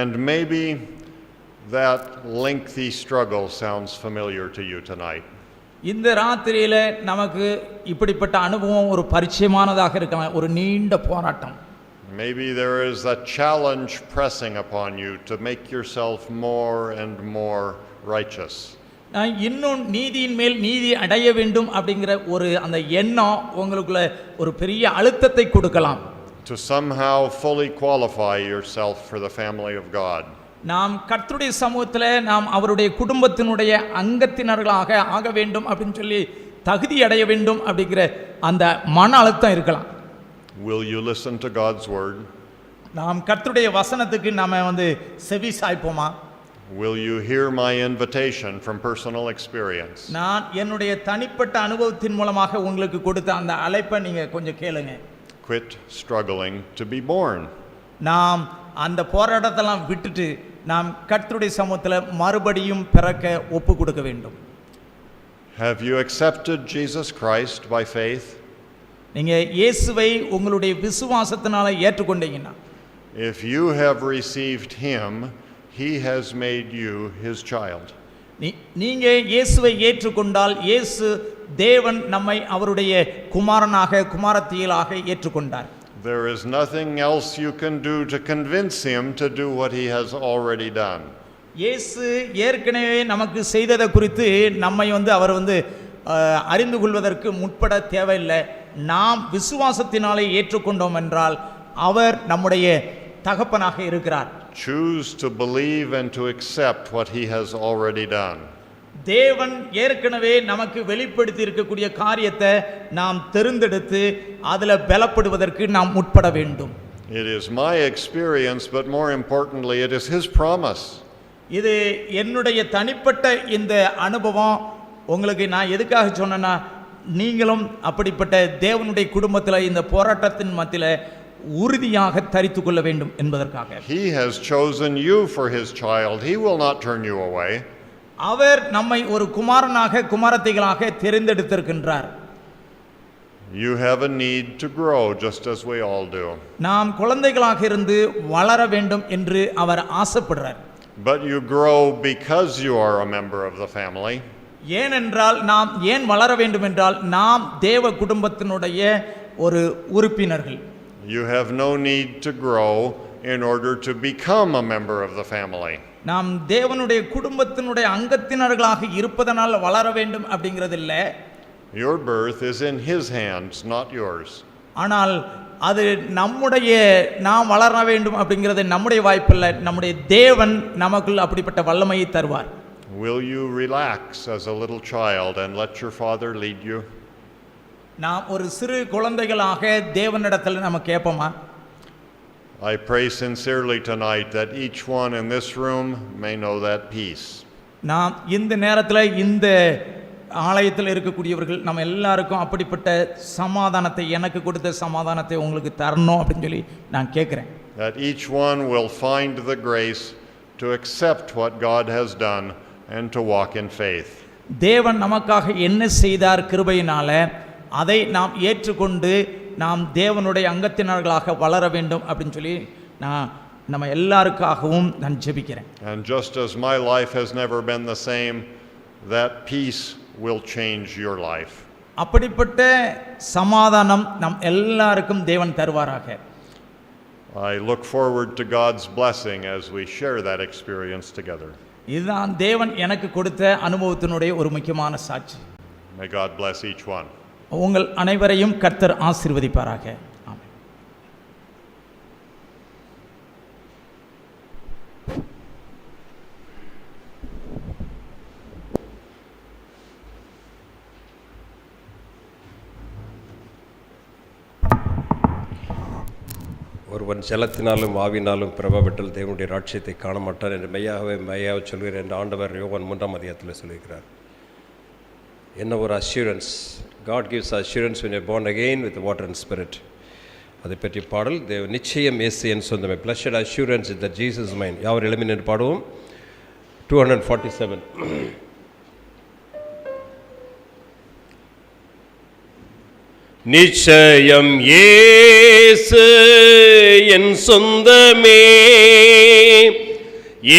And maybe that lengthy struggle sounds familiar to you tonight. இந்த ராத்திரியில நமக்கு இப்படிப்பட்ட அனுபவம் ஒரு பரிச்சயமானதாக இருக்கலாம். ஒரு நீண்ட போராட்டம். Maybe there is a challenge pressing upon you to make yourself more and more righteous. நான் இன்னும் நீதியின் மேல் நீதி அடைய வேண்டும் அப்படிங்கிற அந்த எண்ணம் உங்களுக்குள்ள ஒரு பெரிய அழுத்தத்தை கொடுக்கலாம். To somehow fully qualify yourself for the family of God. நாம் கர்த்தருடைய சமூகத்தில் நாம் அவருடைய குடும்பத்தினுடைய அங்கத்தினர்களாக ஆக வேண்டும் அப்படின்னு சொல்லி தகுதி அடைய வேண்டும் அப்படிங்கிற அந்த மன அழுத்தம் இருக்கலாம். Will you listen to God's word? நாம் கர்த்தருடைய வசனத்துக்கு நாம செவி சாய்ப்போமா? Will you hear my invitation from personal experience? நான் என்னுடைய தனிப்பட்ட அனுபவத்தின் மூலமாக உங்களுக்கு கொடுத்த அந்த அழைப்பை நீங்க கொஞ்சம் கேளுங்க. Quit struggling to be born. நாம் அந்த போராட்டத்தெல்லாம் விட்டுட்டு நாம் கர்த்தருடைய சமூகத்தில் மறுபடியும் பிறக்க ஒப்பு கொடுக்க வேண்டும். Have you accepted Jesus Christ by faith? நீங்க இயேசுவை உங்களுடைய விசுவாசத்தினால ஏற்றுக்கொண்டீங்கன்னா, if you have received him, he has made you his child. நீங்க இயேசுவை ஏற்றுக்கொண்டால் இயேசு தேவன் நம்மை அவருடைய குமாரனாக குமாரத்தியலாக ஏற்றுக்கொண்டார். There is nothing else you can do to convince him to do what he has already done. இயேசு ஏற்கனவே நமக்கு செய்ததை குறித்து நம்மை அவர் அறிந்து கொள்வதற்கு முற்பட தேவையில்லை. நாம் விசுவாசத்தினாலே ஏற்றுக்கொண்டோம் என்றால் அவர் நம்முடைய தகப்பனாக இருக்கிறார். choose to believe and to accept what he has already done. தேவன் ஏற்கனவே நமக்கு வெளிப்படுத்தி இருக்கக்கூடிய காரியத்தை நாம் தெரிந்தெடுத்து அதில் பலப்படுவதற்கு நாம் முற்பட வேண்டும். It is my experience, but more importantly, it is his promise. இது என்னுடைய தனிப்பட்ட இந்த அனுபவம். உங்களுக்கு நான் எதுக்காக சொன்னேன்னா, நீங்களும் அப்படிப்பட்ட தேவனுடைய குடும்பத்தில் இந்த போராட்டத்தின் மத்தியில் உறுதியாக தரித்து கொள்ள வேண்டும் என்பதற்காக. He has chosen you for his child. He will not turn you away. அவர் நம்மை ஒரு குமாரனாக குமாரத்திகளாக தெரிந்தெடுத்திருக்கின்றார். You have a need to grow just as we all do. நாம் குழந்தைகளாக இருந்து வளர வேண்டும் என்று அவர் ஆசைப்படுறார். But you grow because you are a member of the family. ஏனென்றால் நாம் ஏன் வளர வேண்டும் என்றால் நாம் தேவ குடும்பத்தினுடைய ஒரு உறுப்பினர்கள். You have no need to grow in order to become a member of the family. நாம் தேவனுடைய குடும்பத்தினுடைய அங்கத்தினர்களாக இருப்பதனால் வளர வேண்டும் அப்படிங்கிறது இல்லை. Your birth is in his hands, not yours. ஆனால் அது நம்முடைய நாம் வளர வேண்டும் அப்படிங்கிறது நம்முடைய வாய்ப்பில்லை. நம்முடைய தேவன் நமக்குள் அப்படிப்பட்ட வல்லமையை தருவார். Will you relax as a little child and let your father lead you? நாம் ஒரு சிறு குழந்தைகளாக தேவனிடத்தில் நம்ம கேட்போமா? I pray sincerely tonight that each one in this room may know that peace. நாம் இந்த நேரத்தில் இந்த ஆலயத்தில் இருக்கக்கூடியவர்கள் நம்ம எல்லாருக்கும் அப்படிப்பட்ட சமாதானத்தை, எனக்கு கொடுத்த சமாதானத்தை உங்களுக்கு தரணும் அப்படின்னு சொல்லி நான் கேட்குறேன். That each one will find the grace to accept what God has done and to walk in faith. தேவன் நமக்காக என்ன செய்தார் கிருபையினால அதை நாம் ஏற்றுக்கொண்டு நாம் தேவனுடைய அங்கத்தினர்களாக வளர வேண்டும் அப்படின்னு சொல்லி நம்ம எல்லாருக்காகவும் நான் ஜெபிக்கிறேன். And just as my life has never been the same, that peace will change your life. அப்படிப்பட்ட சமாதானம் நம் எல்லாருக்கும் தேவன் தருவாராக. I look forward to God's blessing as we share that experience together. இதுதான் தேவன் எனக்கு கொடுத்த அனுபவத்தினுடைய ஒரு முக்கியமான சாட்சி. May God bless each one. உங்கள் அனைவரையும் கர்த்தர் ஆசீர்வதிப்பாராக. ஆமென். ஒருவன் ஜலத்தினாலும் ஆவினாலும் பிரபவிட்டால் தேவனுடைய ராட்சியத்தை காண மாட்டான் என்று மெய்யாகவே சொல்கிறேன் என்று ஆண்டவர் யோவான் 3ஆம் அதிகாரத்தில் சொல்லியிருக்கிறார். என்ன ஒரு assurance! God gives assurance when you're born again with the water and spirit. அதை பற்றி பாடல் தேவ நிச்சயம் இயேசு என் சொந்தமே. Blessed assurance is that Jesus is mine. யாவர் எழுமி நின்று பாடுவோம். 247. நிச்சயம் இயேசு என் சொந்தமே,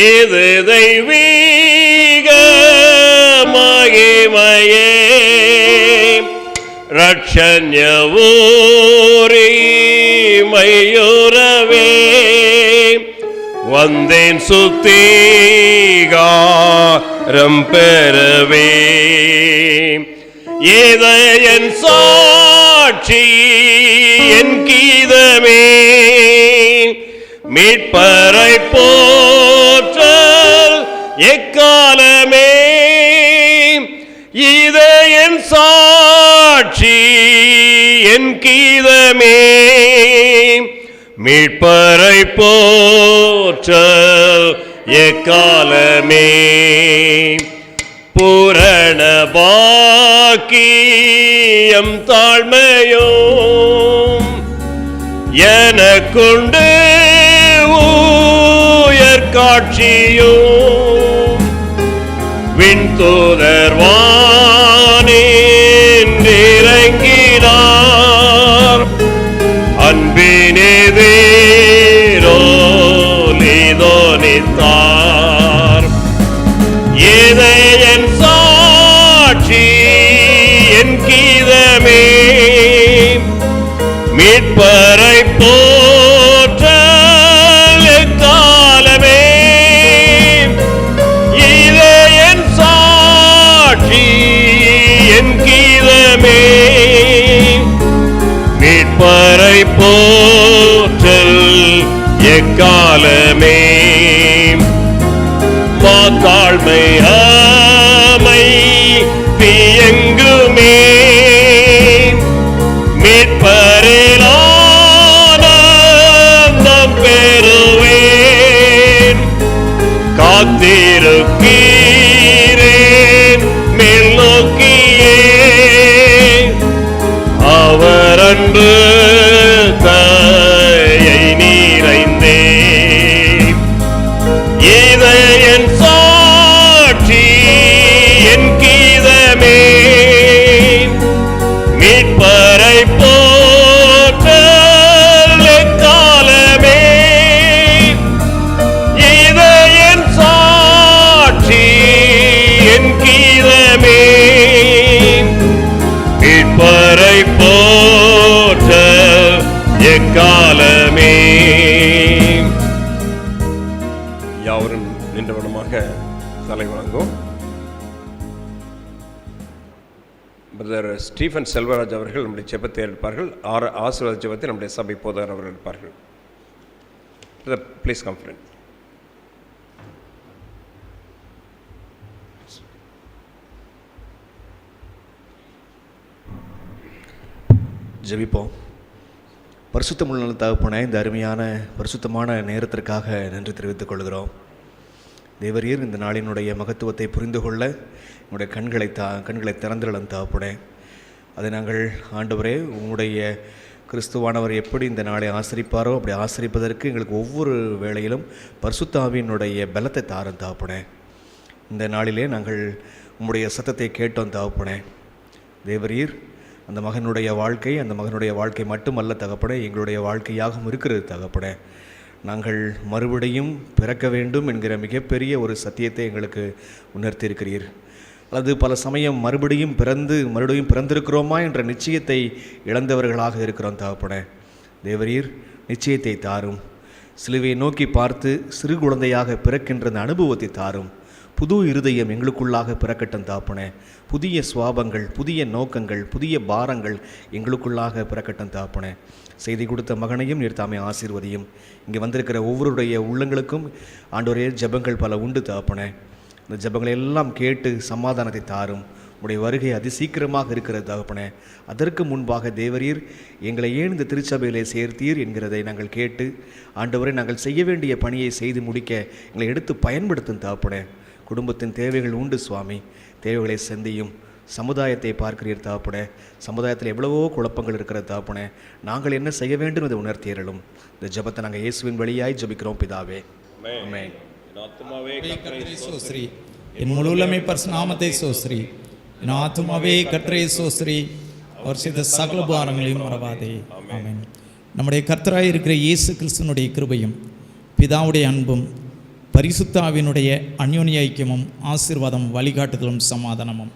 ஏது தெய்வீக மகிமையே, ரட்சண்ய ஊரிமையுறவே, வந்தேன் சுத்திகாரம் பெறவே, ஏதை என் சாட்சி என் கீதமே, மீட்பரை போற்றல் எக்காலமே, இதை என் சாட்சி என் கீதமே, மீட்பரை போற்றல் எக்காலமே, பூரண பாக்கியம் தாழ்மையும் எனக்குண்டு உயர் காட்சியும், விண்தூதர் வானிறங்கினார், அன்பினிதோலிதோனித்தார், ஏதை என் சாட்சி என் கீதமே, மீட்பரை போற்றல் எக்காலமே, இதை என் சாட்சி என் கீதமே, மீட்பரை போற்றல் எக்காலமே. பியங்குமே மீட்பரில் ஆனந்தம் பெறுவேன். காத்திருக்கிறேன் மேல் நோக்கியே அவர் அன்று தயை நிறைந்தே. இதை என் சாட்சி என் கீதமே மீட்பரை போற்றல் எக்காலமே. இதை என் சாட்சி என் கீதமே மீட்பரை போற்றல் எக்காலமே. யாவரும் நின்றவனமாக தலை வணங்கும். பிரதர் ஸ்டீஃபன் செல்வராஜ் அவர்கள் நம்முடைய ஜெபத்தை எடுப்பார்கள். ஆசீர்வாத ஜெபத்தை நம்முடைய சபை போதகர் அவர்கள் எடுப்பார்கள். Brother please come friend. ஜெபிப்போம். பரிசுத்தமுள்ள தகப்பனே, இந்த அருமையான பரிசுத்தமான நேரத்திற்காக நன்றி தெரிவித்துக் கொள்கிறோம். தேவரீர், இந்த நாளினுடைய மகத்துவத்தை புரிந்து கொள்ள உங்களுடைய கண்களை திறந்துள்ளம் தகப்பனே. அதை நாங்கள் ஆண்டவரே, உங்களுடைய கிறிஸ்துவானவர் எப்படி இந்த நாளை ஆசரிப்பாரோ அப்படி ஆசரிப்பதற்கு எங்களுக்கு ஒவ்வொரு வேளையிலும் பரிசுத்த ஆவியினுடைய பலத்தை தாரும் தகப்பனே. இந்த நாளிலே நாங்கள் உம்முடைய சத்தத்தை கேட்டோம் தகப்பனே. தேவரீர், அந்த மகனுடைய வாழ்க்கை மட்டுமல்ல தகப்பனே, எங்களுடைய வாழ்க்கையாகவும் இருக்கிறது தகப்பனே. நாங்கள் மறுபடியும் பிறக்க வேண்டும் என்கிற மிகப்பெரிய ஒரு சத்தியத்தை எங்களுக்கு உணர்த்தியிருக்கிறீர். அல்லது பல சமயம் மறுபடியும் பிறந்திருக்கிறோமா என்ற நிச்சயத்தை இழந்தவர்களாக இருக்கிறோம் தகப்பனே. தேவரீர், நிச்சயத்தை தாரும். சிலுவையை நோக்கி பார்த்து சிறு குழந்தையாக பிறக்கின்ற அந்த அனுபவத்தை தாரும். புது இருதயம் எங்களுக்குள்ளாக பிறக்கட்டும் தாப்பனே. புதிய சுவாபங்கள், புதிய நோக்கங்கள், புதிய பாரங்கள் எங்களுக்குள்ளாக பிறக்கட்டும் தாப்பனே. செய்தி கொடுத்த மகனையும் நீர் தாமே ஆசீர்வதியும். இங்கே வந்திருக்கிற ஒவ்வொருடைய உள்ளங்களுக்கும் ஆண்டவரே ஜெபங்கள் பல உண்டு தாப்பனே. இந்த ஜெபங்களை எல்லாம் கேட்டு சமாதானத்தை தாரும். உடைய வருகை அதிசீக்கிரமாக இருக்கிறது தகப்பனே. அதற்கு முன்பாக தேவரீர் எங்களை ஏன் இந்த திருச்சபையிலே சேர்த்தீர் என்கிறதை நாங்கள் கேட்டு ஆண்டவரை நாங்கள் செய்ய வேண்டிய பணியை செய்து முடிக்க எங்களை எடுத்து பயன்படுத்தும் தகப்பனே. குடும்பத்தின் தேவைகள் உண்டு சுவாமி, தேவைகளை சந்தியும். சமுதாயத்தை பார்க்கிறீர் தகப்பனே. சமுதாயத்தில் எவ்வளவோ குழப்பங்கள் இருக்கிற தகப்பனே. நாங்கள் என்ன செய்ய வேண்டும் என்று உணர்த்தியறலும். இந்த ஜெபத்தை நாங்கள் இயேசுவின் வழியாய் ஜெபிக்கிறோம் பிதாவே. ஆமென். என் முழு உள்ளமை பரிசுநாமத்தை சோஸ்ரீ. என் ஆத்துமாவே கர்த்தரை சோஸ்ரீ. அவர் செய்த சகல பாரங்களையும் மறவாதே. ஆமென். நம்முடைய கர்த்தராய் இருக்கிற இயேசு கிறிஸ்துவனுடைய கிருபையும் பிதாவுடைய அன்பும் பரிசுத்த ஆவியினுடைய அந்யோன்ய ஐக்கியமும் ஆசீர்வாதம் வழிகாட்டுதலும் சமாதானமும்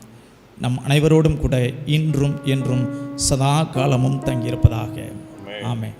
நம் அனைவரோடும் கூட இன்றும் என்றும் சதா காலமும் தங்கியிருப்பதாக. ஆமென்.